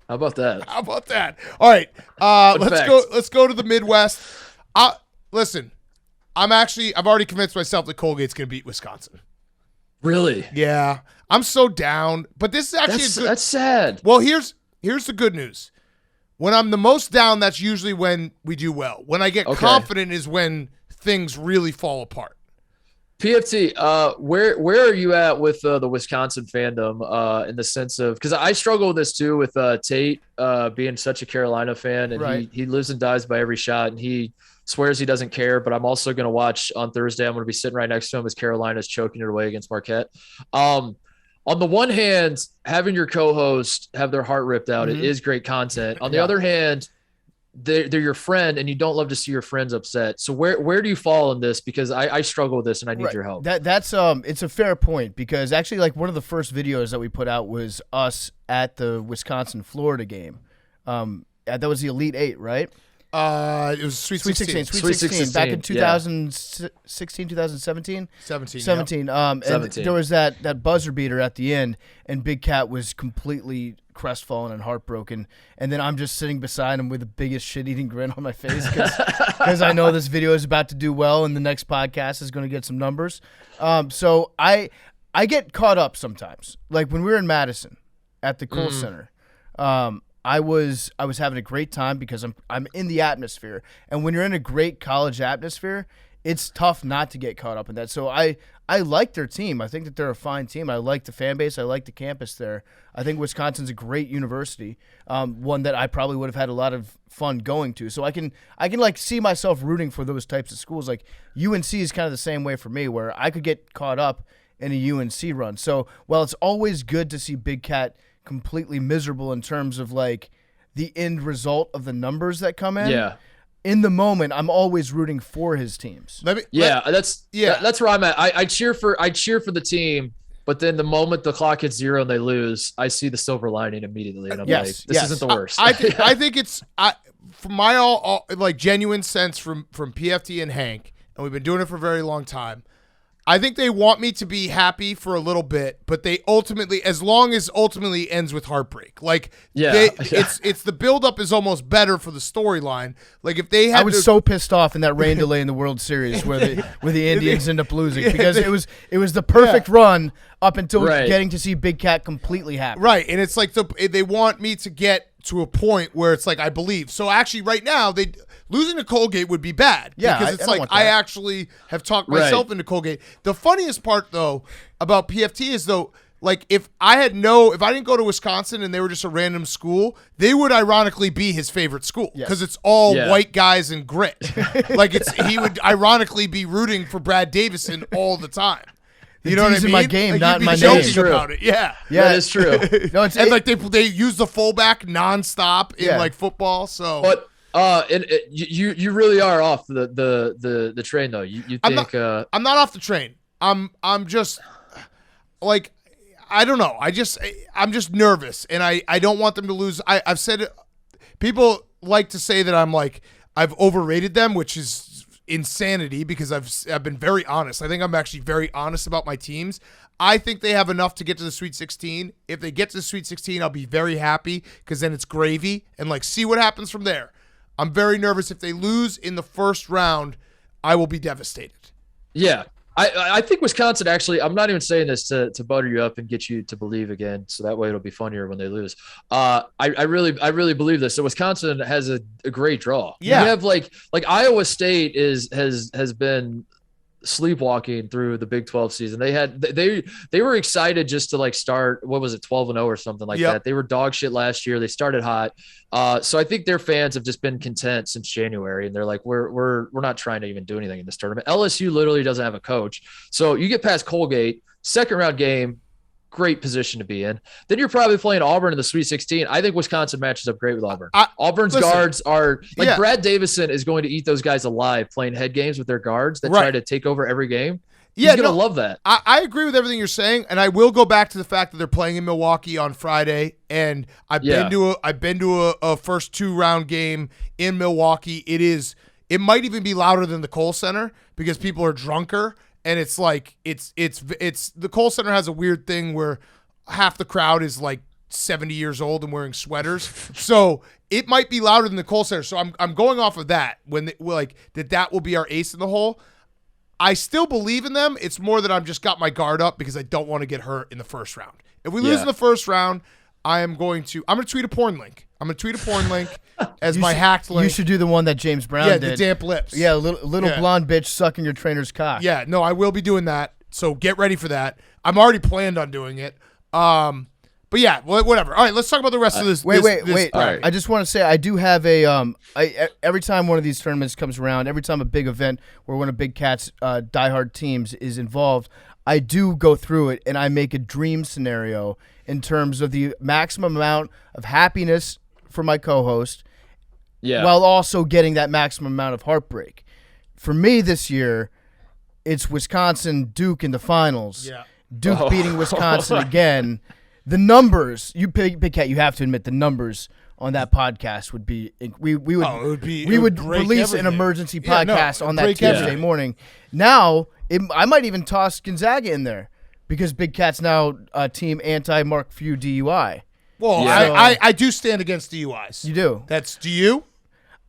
about that? All right. Let's go to the Midwest. Listen, I've already convinced myself that Colgate's going to beat Wisconsin. Really? Yeah. I'm so down, but this is actually that's sad. Well, here's the good news. When I'm the most down, that's usually when we do well. When I get confident is when things really fall apart. PFT, where are you at with the Wisconsin fandom in the sense of, because I struggle with this too with Tate being such a Carolina fan, and he lives and dies by every shot, and he swears he doesn't care, but I'm also going to watch on Thursday. I'm going to be sitting right next to him as Carolina's choking it away against Marquette. On the one hand, having your co-host have their heart ripped out, it is great content. On the other hand, they're your friend, and you don't love to see your friends upset. So where do you fall in this? Because I struggle with this, and I need your help. That's it's a fair point, because actually, like, one of the first videos that we put out was us at the Wisconsin-Florida game. That was the Elite Eight, right? It was Sweet 16. Sweet 16 back in 2016, 2017? 17. And there was that buzzer beater at the end, and Big Cat was completely crestfallen and heartbroken. And then I'm just sitting beside him with the biggest shit-eating grin on my face because I know this video is about to do well, and the next podcast is going to get some numbers. So I get caught up sometimes. Like when we were in Madison at the Kohl Center, I was having a great time because I'm in the atmosphere. And when you're in a great college atmosphere, it's tough not to get caught up in that. So I like their team. I think that they're a fine team. I like the fan base. I like the campus there. I think Wisconsin's a great university, one that I probably would have had a lot of fun going to. So I can like see myself rooting for those types of schools. Like UNC is kind of the same way for me, where I could get caught up in a UNC run. So while it's always good to see Big Cat completely miserable in terms of like the end result of the numbers that come in. In the moment, I'm always rooting for his teams. That's where I'm at. I cheer for the team, but then the moment the clock hits 0 and they lose, I see the silver lining immediately, and I'm like, this isn't the worst. I think it's from my all like genuine sense from PFT and Hank, and we've been doing it for a very long time. I think they want me to be happy for a little bit, but they ultimately ends with heartbreak. Like, it's the buildup is almost better for the storyline. Like if they had, I was so pissed off in that rain delay in the World Series where the Indians end up losing because it was the perfect run up until getting to see Big Cat completely happy. Right, and it's like they want me to get to a point where it's like I believe. So actually, right now losing to Colgate would be bad. Yeah, because it's like I actually have talked myself into Colgate. The funniest part though about PFT is like if I didn't go to Wisconsin and they were just a random school, they would ironically be his favorite school because it's all white guys and grit. Like he would ironically be rooting for Brad Davison all the time. You know what I mean? In my game, like not in my name. About it. Yeah, that is true. No, and like they use the fullback nonstop in like football. So, but you really are off the train though. You think I'm not off the train. I'm just like I don't know. I'm just nervous, and I don't want them to lose. I've said it. People like to say that I'm like I've overrated them, which is insanity because I've been very honest. I think I'm actually very honest about my teams. I think they have enough to get to the Sweet 16. If they get to the Sweet 16, I'll be very happy because then it's gravy and see what happens from there. I'm very nervous. If they lose in the first round, I will be devastated. Yeah. I think Wisconsin actually, I'm not even saying this to butter you up and get you to believe again, so that way it'll be funnier when they lose. I really believe this. So Wisconsin has a great draw. Yeah. You have like Iowa State has been sleepwalking through the Big 12 season. They were excited just to start, what was it, 12-0 or something like that. They were dog shit last year. They started hot. So I think their fans have just been content since January, and they're like, we're not trying to even do anything in this tournament. LSU literally doesn't have a coach. So you get past Colgate, second round game, great position to be in. Then you're probably playing Auburn in the Sweet 16. I think Wisconsin matches up great with Auburn. Auburn's guards are Brad Davison is going to eat those guys alive playing head games with their guards that try to take over every game. He's going to love that. I agree with everything you're saying, and I will go back to the fact that they're playing in Milwaukee on Friday, and I've been to a first 2-round game in Milwaukee. It might even be louder than the Kohl Center because people are drunker. And it's the Kohl Center has a weird thing where half the crowd is 70 years old and wearing sweaters. So it might be louder than the Kohl Center. So I'm going off of that that will be our ace in the hole. I still believe in them. It's more that I've just got my guard up because I don't want to get hurt in the first round. If we lose in the first round, I'm going to tweet a porn link. As my hacked link. You should do the one that James Brown did. Yeah, the damp lips. Yeah, little blonde bitch sucking your trainer's cock. Yeah, no, I will be doing that. So get ready for that. I'm already planned on doing it. But yeah, whatever. All right, let's talk about the rest of this. Wait. Right. I just want to say I do have a every time one of these tournaments comes around, every time a big event where one of Big Cat's diehard teams is involved, I do go through it and I make a dream scenario in terms of the maximum amount of happiness for my co-host, while also getting that maximum amount of heartbreak. For me this year, it's Wisconsin Duke in the finals. Yeah. Duke beating Wisconsin again. The numbers, Big Cat, you have to admit the numbers on that podcast would be we would release an emergency podcast on that Tuesday morning. Now I might even toss Gonzaga in there because Big Cat's now team anti Mark Florio DUI. Well, I do stand against DUIs. You do. Do you?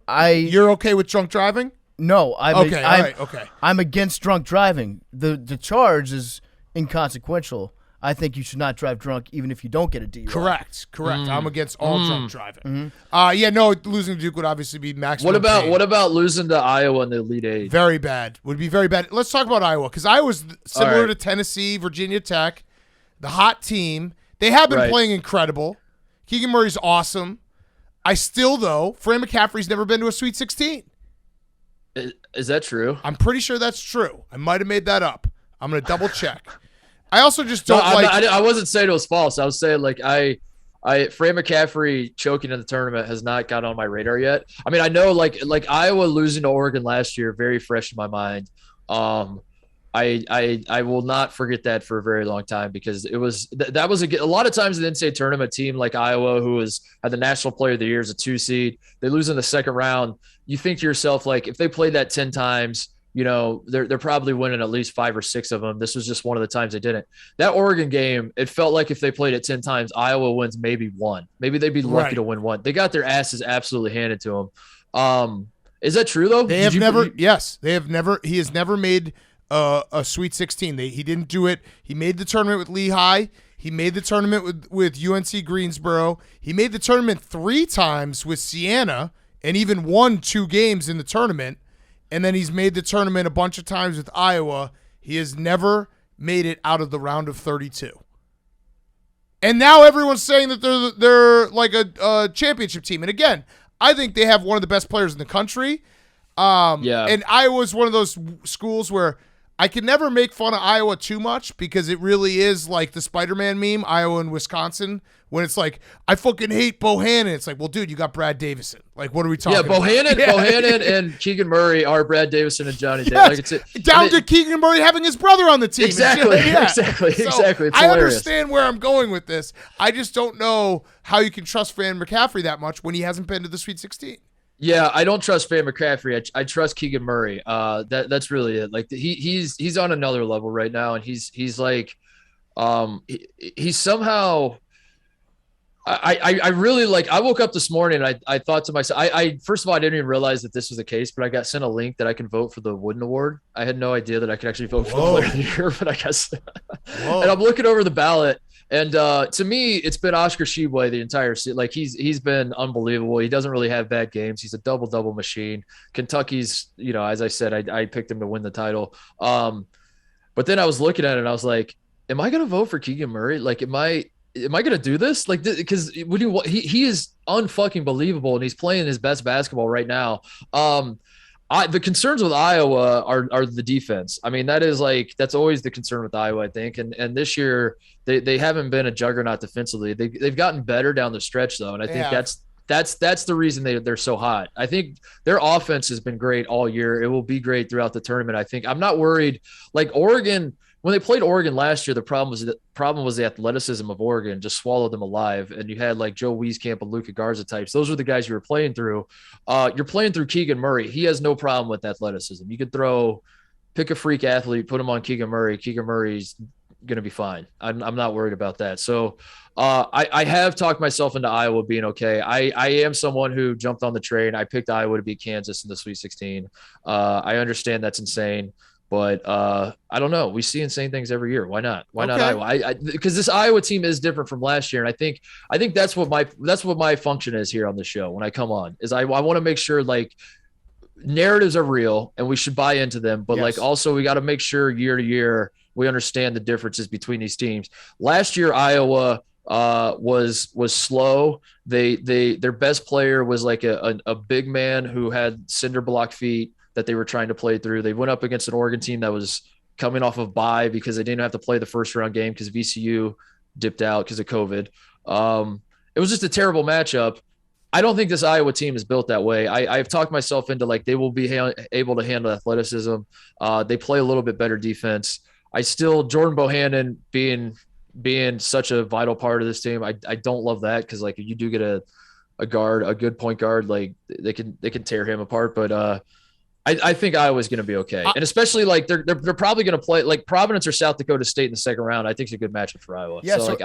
You're okay with drunk driving? No, okay. I'm against drunk driving. The charge is inconsequential. I think you should not drive drunk even if you don't get a DUI. Correct. I'm against all drunk driving. Losing to Duke would obviously be maximum. What about losing to Iowa in the Elite Eight? Very bad. Would be very bad. Let's talk about Iowa because Iowa's similar to Tennessee, Virginia Tech, the hot team. They have been playing incredible. Keegan Murray's awesome. Fran McCaffrey's never been to a Sweet 16. Is that true? I'm pretty sure that's true. I might have made that up. I'm going to double check. I also just don't I wasn't saying it was false. I was saying Fran McCaffrey choking in the tournament has not got on my radar yet. I mean, I know like Iowa losing to Oregon last year, very fresh in my mind. I will not forget that for a very long time because it was that was a lot of times in the NCAA tournament team like Iowa, who had the National Player of the Year as a 2 seed, they lose in the second round. You think to yourself, if they played that 10 times, they're probably winning at least 5 or 6 of them. This was just one of the times they didn't. That Oregon game, it felt like if they played it 10 times, Iowa wins maybe 1. Maybe they'd be lucky to win 1. They got their asses absolutely handed to them. Is that true though? They have never. Yes, they have never. He has never made a Sweet 16. He didn't do it. He made the tournament with Lehigh. He made the tournament with UNC Greensboro. He made the tournament 3 times with Siena and even won 2 games in the tournament. And then he's made the tournament a bunch of times with Iowa. He has never made it out of the round of 32. And now everyone's saying that they're like a championship team. And again, I think they have one of the best players in the country. And Iowa's one of those schools where I can never make fun of Iowa too much because it really is like the Spider-Man meme, Iowa and Wisconsin, when it's like, I fucking hate Bohannon. It's like, well, dude, you got Brad Davison. Like, what are we talking about? Bohannon and Keegan Murray are Brad Davison and Johnny Davis. Down to Keegan Murray having his brother on the team. Exactly. Exactly. It's I understand where I'm going with this. I just don't know how you can trust Fran McCaffrey that much when he hasn't been to the Sweet 16. Yeah, I don't trust Van McCaffrey. I trust Keegan Murray. That's really it. Like he's on another level right now, and he's like, he's somehow. I really like. I woke up this morning and I thought to myself. I first of all, I didn't even realize that this was the case, but I got sent a link that I can vote for the Wooden Award. I had no idea that I could actually vote for the Player of the Year, but I guess. And I'm looking over the ballot. And to me, it's been Oscar Tshiebwe the entire season. Like he's been unbelievable. He doesn't really have bad games. He's a double machine. Kentucky's, as I said, I picked him to win the title. But then I was looking at it and I was like, am I going to vote for Keegan Murray? Like, am I going to do this? Like, because he is unfucking believable and he's playing his best basketball right now. The concerns with Iowa are the defense. I mean, that's always the concern with Iowa, I think. And this year they haven't been a juggernaut defensively. They've gotten better down the stretch though, and I think that's the reason they're so hot. I think their offense has been great all year. It will be great throughout the tournament. I think I'm not worried. Like Oregon, when they played Oregon last year, the problem was the athleticism of Oregon just swallowed them alive. And you had like Joe Wieskamp and Luka Garza types. Those were the guys you were playing through. You're playing through Keegan Murray. He has no problem with athleticism. You could pick a freak athlete, put him on Keegan Murray. Keegan Murray's going to be fine. I'm not worried about that. So I have talked myself into Iowa being okay. I am someone who jumped on the train. I picked Iowa to beat Kansas in the Sweet 16. I understand that's insane. But I don't know. We see insane things every year. Why not? Why not Iowa? Because this Iowa team is different from last year, and I think that's what my function is here on the show when I come on. Is I want to make sure like narratives are real and we should buy into them, but like also we got to make sure year to year we understand the differences between these teams. Last year Iowa was slow. Their best player was like a big man who had cinder block feet that they were trying to play through. They went up against an Oregon team that was coming off of bye because they didn't have to play the first round game because VCU dipped out because of COVID. It was just a terrible matchup. I don't think this Iowa team is built that way. I've talked myself into like they will be able to handle athleticism. They play a little bit better defense. Jordan Bohannon being such a vital part of this team. I don't love that because like if you do get a good point guard, like they can tear him apart. But I think Iowa's going to be okay, and especially like they're probably going to play like Providence or South Dakota State in the second round. I think it's a good matchup for Iowa. Yeah, so like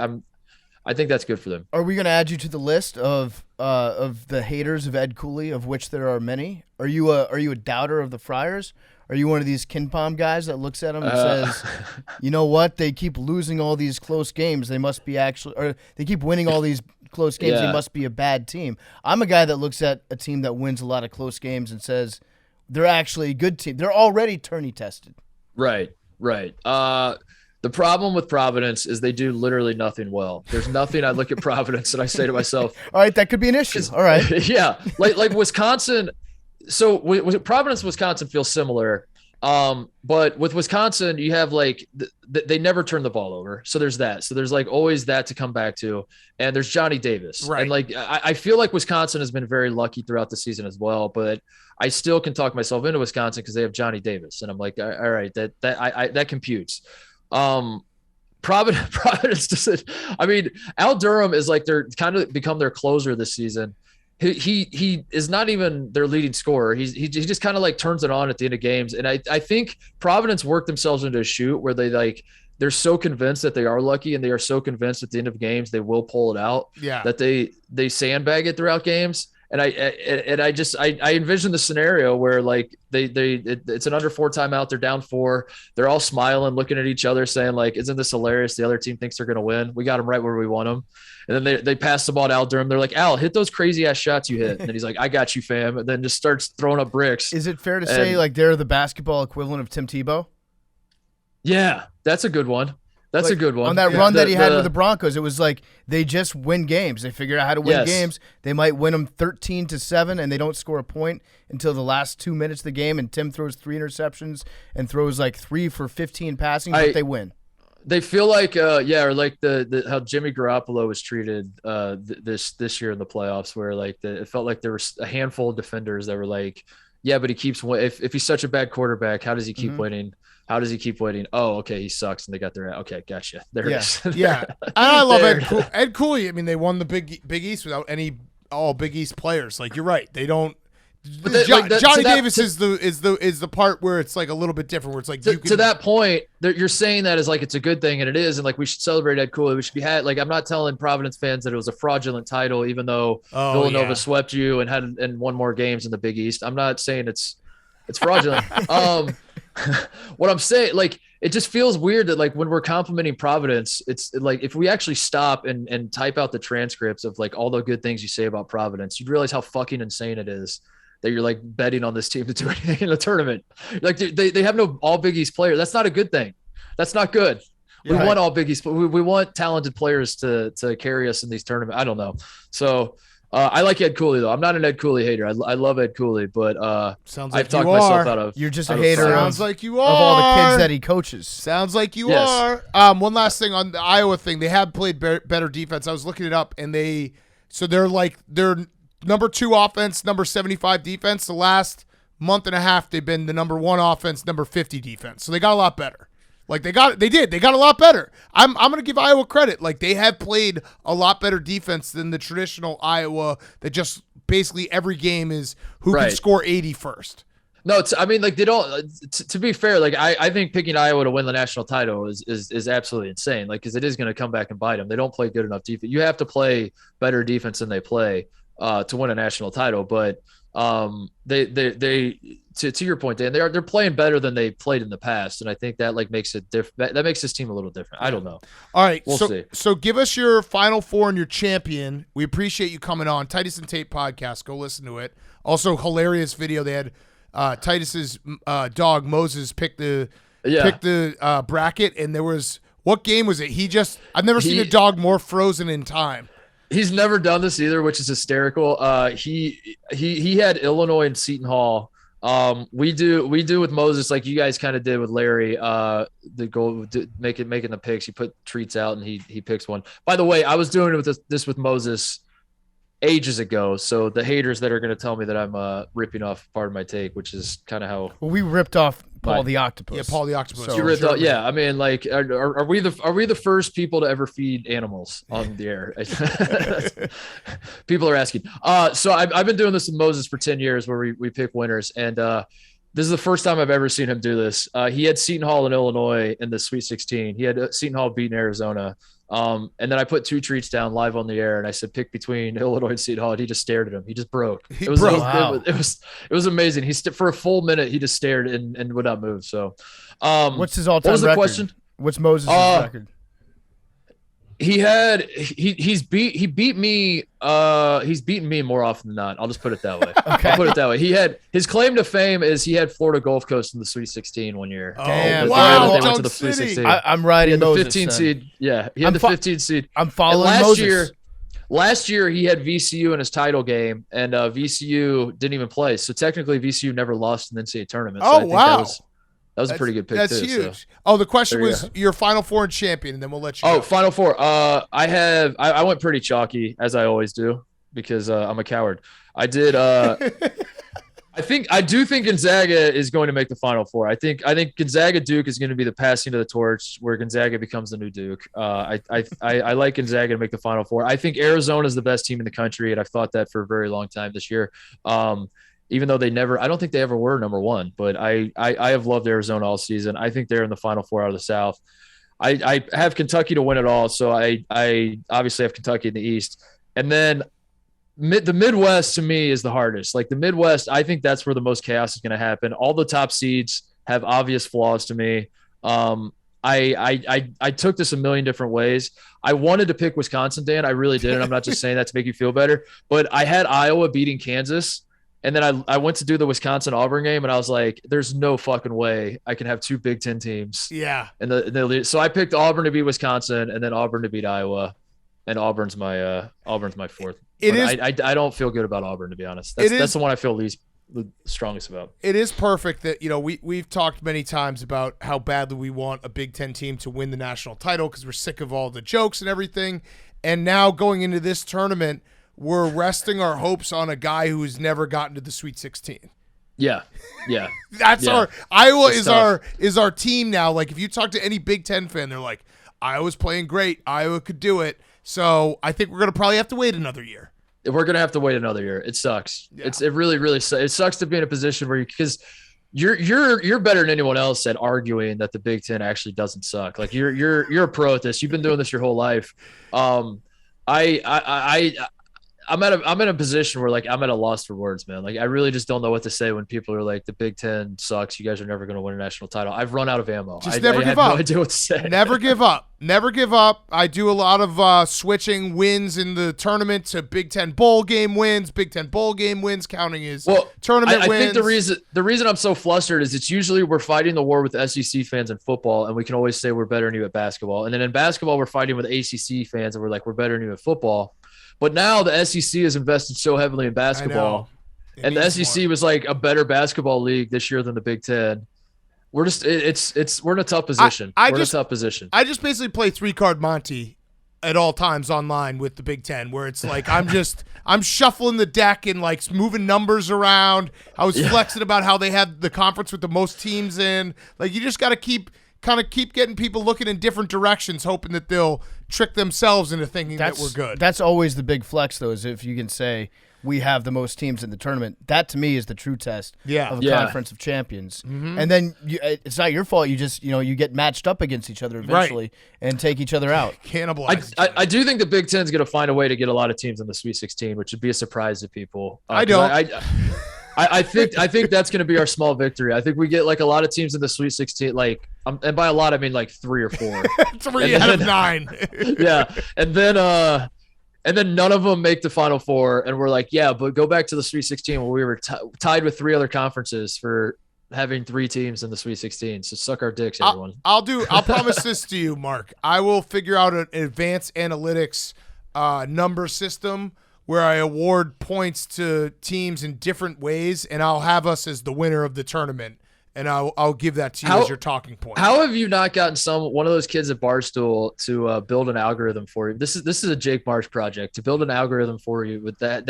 I think that's good for them. Are we going to add you to the list of the haters of Ed Cooley, of which there are many? Are you a doubter of the Friars? Are you one of these KenPom guys that looks at them and says, you know what? They keep losing all these close games. They must be or they keep winning all these close games. They must be a bad team. I'm a guy that looks at a team that wins a lot of close games and says, they're actually a good team. They're already tourney tested. Right. The problem with Providence is they do literally nothing well. There's nothing. I look at Providence and I say to myself, all right, that could be an issue. All right. Yeah. Like Wisconsin. So Providence, Wisconsin feels similar. But with Wisconsin, you have like they never turn the ball over. So there's that. So there's like always that to come back to. And there's Johnny Davis. Right. And like I feel like Wisconsin has been very lucky throughout the season as well. But I still can talk myself into Wisconsin because they have Johnny Davis. And I'm like, all right, that computes. Providence doesn't. I mean, Al Durham is like they're kind of become their closer this season. He is not even their leading scorer. He just kind of like turns it on at the end of games. And I think Providence worked themselves into a shoot where they're so convinced that they are lucky and they are so convinced at the end of games they will pull it out. Yeah. That they sandbag it throughout games. And I envision the scenario where like it's an under 4 timeout. They're down 4. They're all smiling, looking at each other saying like, isn't this hilarious? The other team thinks they're going to win. We got them right where we want them. And then they pass the ball to Al Durham. They're like, Al, hit those crazy ass shots you hit. And then he's like, I got you, fam. And then just starts throwing up bricks. Is it fair to say like they're the basketball equivalent of Tim Tebow? Yeah, that's a good one. That's like, a good one. On that run that he had with the Broncos, it was like they just win games. They figure out how to win games. They might win them 13-7, and they don't score a point until the last 2 minutes of the game, and Tim throws 3 interceptions and throws like 3 for 15 passing, but they win. They feel like, or like the how Jimmy Garoppolo was treated this year in the playoffs, where like it felt like there was a handful of defenders that were like, yeah, but he keeps if he's such a bad quarterback, how does he keep winning? How does he keep winning? Oh, okay, he sucks, and they got their okay, gotcha. There it is. Yeah, I love Ed Cooley. I mean, they won the Big East without all Big East players. Like you're right, they don't. Johnny Davis is the part where it's like a little bit different. Where it's like to that point, you're saying that as like it's a good thing, and it is, and like we should celebrate Ed Cooley. We should be like I'm not telling Providence fans that it was a fraudulent title, even though Villanova swept you and won more games in the Big East. I'm not saying it's fraudulent. What I'm saying, like, it just feels weird that like when we're complimenting Providence, it's like if we actually stop and type out the transcripts of like all the good things you say about Providence, you'd realize how fucking insane it is that you're like betting on this team to do anything in a tournament. Like they have no all Big East players. That's not a good thing. That's not good. We want all Big East. We want talented players to carry us in these tournaments. I don't know. So I like Ed Cooley though. I'm not an Ed Cooley hater. I love Ed Cooley, but sounds like I've talked myself out of. You're just a hater. Sounds like you are. Of all the kids that he coaches. Sounds like you are. One last thing on the Iowa thing. They have played better defense. I was looking it up, and they're number 2 offense, number 75 defense. The last month and a half, they've been the number 1 offense, number 50 defense. So they got a lot better. Like they got a lot better. I'm gonna give Iowa credit. Like they have played a lot better defense than the traditional Iowa that just basically every game is who can score 80 first. No, I mean, like they don't. To be fair, like I think picking Iowa to win the national title is absolutely insane. Like because it is going to come back and bite them. They don't play good enough defense. You have to play better defense than they play to win a national title. But they to your point, Dan, they're playing better than they played in the past, and I think that like makes it different. That makes this team a little different. I don't know. All right, we'll see. So give us your Final Four and your champion. We appreciate you coming on Titus and Tate podcast. Go listen to it. Also, hilarious video. They had Titus's dog Moses pick the bracket, and there was what game was it? I've never seen a dog more frozen in time. He's never done this either, which is hysterical. He had Illinois and Seton Hall. We do with Moses like you guys kind of did with Larry. The goal making the picks. He put treats out and he picks one. By the way, I was doing it with this with Moses ages ago. So the haters that are going to tell me that I'm ripping off part of my take, which is kind of how we ripped off Paul the Octopus. Yeah, Paul the Octopus. So, you ripped off, yeah, I mean, like, are we the first people to ever feed animals on the air? People are asking. So I've been doing this with Moses for 10 years, where we pick winners, and this is the first time I've ever seen him do this. He had Seton Hall in Illinois in the Sweet 16. He had Seton Hall beating Arizona. And then I put 2 treats down live on the air, and I said, pick between Illinois and Seton Hall. And he just stared at him. He just broke. It was amazing. For a full minute, he just stared and would not move. So, what's his all-time record? What was the question? What's Moses' record? He's beaten me more often than not. I'll just put it that way. Okay. I'll put it that way. His claim to fame is he had Florida Gulf Coast in the Sweet 16 one year. Oh, damn. Wow. They went to the Sweet 16. I'm riding Moses. The 15 seed. Yeah. He had the 15 seed. I'm following Moses. Last year he had VCU in his title game, and VCU didn't even play. So technically VCU never lost in the NCAA tournament. So wow. That was a pretty good pick. That's too, huge. So. Oh, the question was your Final Four and champion, and then we'll let you go. Final Four. I went pretty chalky, as I always do, because I'm a coward. I did. I do think Gonzaga is going to make the Final Four. I think Gonzaga Duke is going to be the passing of the torch, where Gonzaga becomes the new Duke. I like Gonzaga to make the Final Four. I think Arizona is the best team in the country, and I've thought that for a very long time this year. Even though I don't think they ever were number 1, but I have loved Arizona all season. I think they're in the Final Four out of the South. I have Kentucky to win it all, so I obviously have Kentucky in the East. And then the Midwest to me is the hardest. Like the Midwest, I think that's where the most chaos is going to happen. All the top seeds have obvious flaws to me. I took this a million different ways. I wanted to pick Wisconsin, Dan. I really did, and I'm not just saying that to make you feel better. But I had Iowa beating Kansas. And then I went to do the Wisconsin-Auburn game, and I was like, there's no fucking way I can have 2 Big Ten teams. Yeah. So I picked Auburn to beat Wisconsin, and then Auburn to beat Iowa, and Auburn's my 4th. I don't feel good about Auburn, to be honest. That's the one I feel the strongest about. It is perfect that, we've talked many times about how badly we want a Big Ten team to win the national title because we're sick of all the jokes and everything. And now going into this tournament, we're resting our hopes on a guy who has never gotten to the Sweet 16. Yeah. That's our Iowa is our team now. Like if you talk to any Big Ten fan, they're like, Iowa's playing great. Iowa could do it. So I think we're gonna probably have to wait another year. We're gonna have to wait another year. It sucks. Yeah. It really sucks. It sucks to be in a position where because you're better than anyone else at arguing that the Big Ten actually doesn't suck. Like you're a pro at this. You've been doing this your whole life. I'm in a position where like I'm at a loss for words, man. Like I really just don't know what to say when people are like the Big Ten sucks. You guys are never going to win a national title. I've run out of ammo. Never give up. No idea what to say. Never give up. Never give up. I do a lot of switching wins in the tournament to Big Ten bowl game wins. Big Ten bowl game wins counting as tournament wins. I think the reason I'm so flustered is it's usually we're fighting the war with SEC fans in football, and we can always say we're better than you at basketball. And then in basketball, we're fighting with ACC fans, and we're like we're better than you at football. But now the SEC has invested so heavily in basketball, and the SEC was like a better basketball league this year than the Big Ten. We're just we're in a tough position. We're in a tough position. I just basically play 3-card Monty at all times online with the Big Ten, where it's like I'm shuffling the deck and like moving numbers around. I was flexing about how they had the conference with the most teams in. Like you just got to keep getting people looking in different directions, hoping that they'll trick themselves into thinking that we're good. That's always the big flex, though, is if you can say we have the most teams in the tournament. That, to me, is the true test of a conference of champions. Mm-hmm. And then it's not your fault. You just, you get matched up against each other eventually and take each other out. Cannibalize. I do think the Big Ten's going to find a way to get a lot of teams in the Sweet 16, which would be a surprise to people. I don't. I think that's going to be our small victory. I think we get like a lot of teams in the Sweet 16, like, and by a lot I mean like 3 or 4. 3 out of 9. Yeah, and then none of them make the Final Four, and we're like, yeah, but go back to the Sweet 16 where we were tied with 3 other conferences for having 3 teams in the Sweet 16. So suck our dicks, everyone. I'll promise this to you, Mark. I will figure out an advanced analytics number system where I award points to teams in different ways, and I'll have us as the winner of the tournament, and I'll give that to you as your talking point. How have you not gotten one of those kids at Barstool to build an algorithm for you? This is a Jake Marsh project, to build an algorithm for you with that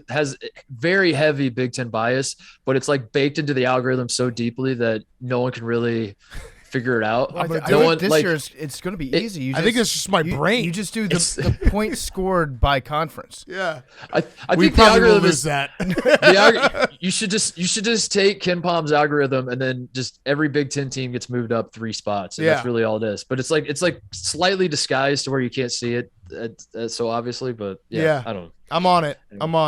has very heavy Big Ten bias, but it's like baked into the algorithm so deeply that no one can really figure it out. Well, I think this year it's going to be easy. I think it's just my brain. You just do the points scored by conference. Yeah, I think the algorithm is that. You should just take Ken Palm's algorithm, and then just every Big Ten team gets moved up 3 spots, and that's really all it is. But it's like slightly disguised to where you can't see it so obviously. But I don't know. I'm on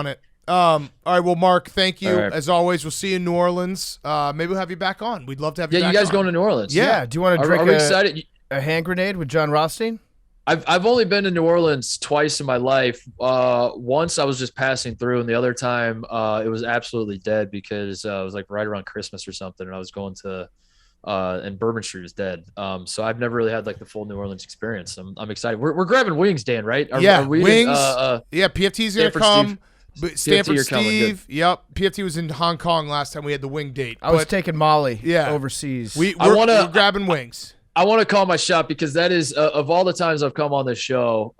it. All right, well, Mark, thank you. As always, we'll see you in New Orleans. Maybe we'll have you back on. We'd love to have you back on. Yeah, you guys going to New Orleans? Yeah. Do you want to drink a hand grenade with John Rothstein? I've only been to New Orleans twice in my life. Once I was just passing through, and the other time it was absolutely dead because it was like right around Christmas or something, and I was going to and Bourbon Street was dead. So I've never really had like the full New Orleans experience. I'm excited. We're grabbing wings, Dan, right? Are we wings. PFT's going to come. Stanford Steve. Yep. PFT was in Hong Kong last time we had the wing date. I was taking Molly overseas. We're grabbing wings. I want to call my shot because that is of all the times I've come on this show,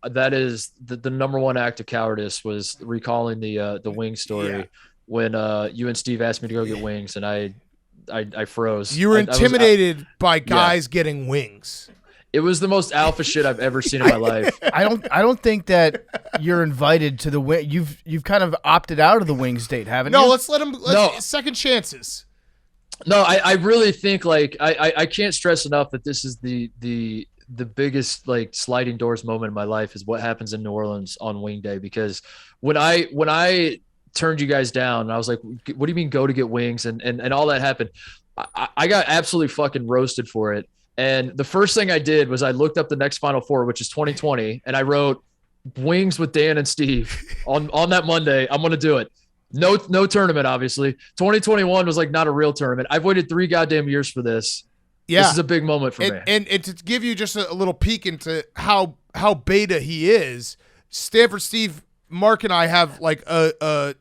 that is the number one act of cowardice was recalling the wing story when you and Steve asked me to go get wings, and I froze. You were intimidated by guys getting wings. It was the most alpha shit I've ever seen in my life. I don't think that you're invited to the wing. You've kind of opted out of the wings date, haven't you? No, let's let them. Second chances. No, I really think like I can't stress enough that this is the biggest like sliding doors moment in my life is what happens in New Orleans on wing day, because when I turned you guys down and I was like, what do you mean go to get wings and all that happened, I got absolutely fucking roasted for it. And the first thing I did was I looked up the next Final Four, which is 2020, and I wrote wings with Dan and Steve on that Monday. I'm going to do it. No tournament, obviously. 2021 was like not a real tournament. I've waited 3 goddamn years for this. Yeah. This is a big moment for me. And to give you just a little peek into how beta he is, Stanford Steve, Mark, and I have like a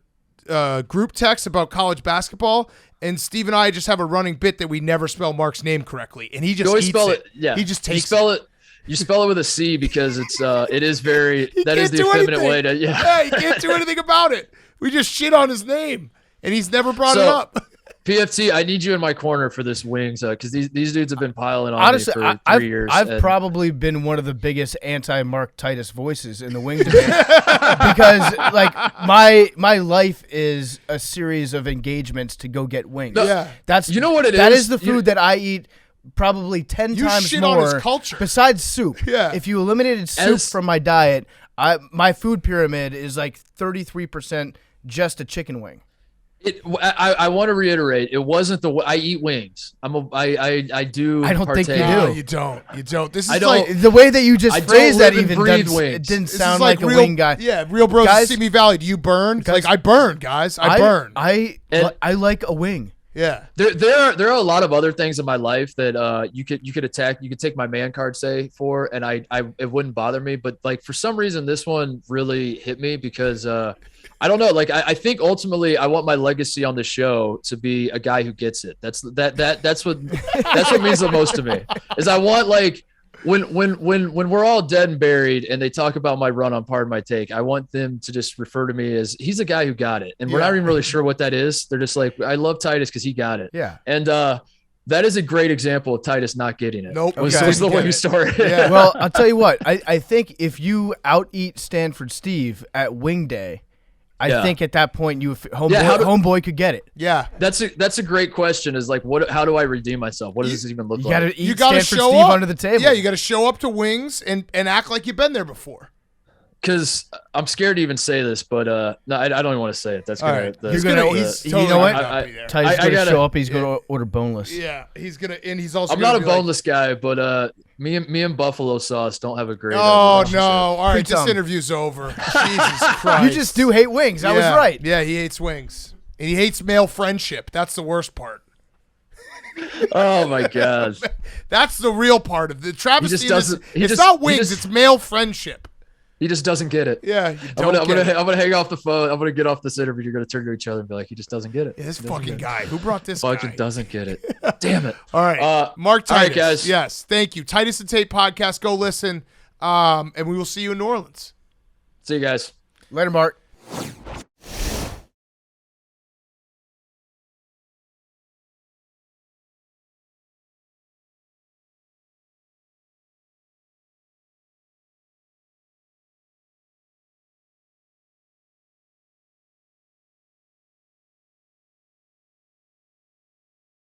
group text about college basketball. And Steve and I just have a running bit that we never spell Mark's name correctly, and he just eats it. Yeah, he just takes it. You spell it with a C because it is very that is the effeminate way to you can't do anything about it. We just shit on his name, and he's never brought it up. PFT, I need you in my corner for this wings because these dudes have been piling on Honestly, me for 3 years. I've probably been one of the biggest anti-Mark Titus voices in the wing debate because like my life is a series of engagements to go get wings. Yeah. That's you know what it that is? is the food that I eat probably 10 times shit more on his culture. besides soup. Yeah. If you eliminated soup from my diet, my food pyramid is like 33% just a chicken wing. I want to reiterate. It wasn't the. I eat wings. I do. I don't partake. think you do. No, you don't. This is I don't- like The way that you just I don't phrased that live and even breathe doesn't, wings. it didn't this sound is like a real, wing guy. Yeah, real bros in Guys- Simi Valley. Do you burn? Guys- Like I burn, guys. I burn. I like a wing. Yeah. There are a lot of other things in my life that you could attack. You could take my man card for, and it wouldn't bother me. But like for some reason, this one really hit me because I don't know. Like I think ultimately I want my legacy on the show to be a guy who gets it. That's what means the most to me. Is I want like when we're all dead and buried and they talk about my run on Pardon My Take, I want them to just refer to me as he's a guy who got it. And we're not even really sure what that is. They're just like, I love Titus because he got it. Yeah. And that is a great example of Titus not getting it. Nope. Was Okay. the way we started. Yeah. Well, I'll tell you what. I think if you out-eat Stanford Steve at Wing Day, I think at that point homeboy could get it. Yeah. That's a great question. Is like, how do I redeem myself? What does this even look You like? gotta eat You got to Stanford show Steve up under the table. Yeah, you got to show up to Wings and act like you've been there before. Because I'm scared to even say this, but no, I don't even want to say it. That's All gonna. right. that's You're gonna. gonna- he's You totally know what? gonna not be there. Titus I gonna gotta- show up. He's gonna order boneless. Yeah, he's gonna, and he's also. I'm gonna not a be like, boneless guy, but me and Buffalo Sauce don't have a great. Oh relationship. no! All right, this Pre-tum. interview's over. Jesus Christ! You just do hate wings. I was Yeah. right. Yeah, he hates wings, and he hates male friendship. That's the worst part. Oh my gosh. That's the real part of the travesty. He just doesn't- he It's just- not he wings; just- it's male friendship. He just doesn't get it. Yeah, you I'm don't get it. gonna hang off the phone. I'm gonna get off this interview. You're gonna turn to each other and be like, he just doesn't get it. Yeah, this He doesn't fucking get it. guy. Who brought this Fucking guy? doesn't get it. Damn it. All right, Mark Titus. all right, guys. Yes, thank you. Titus and Tate podcast. Go listen, and we will see you in New Orleans. See you guys. Later, Mark.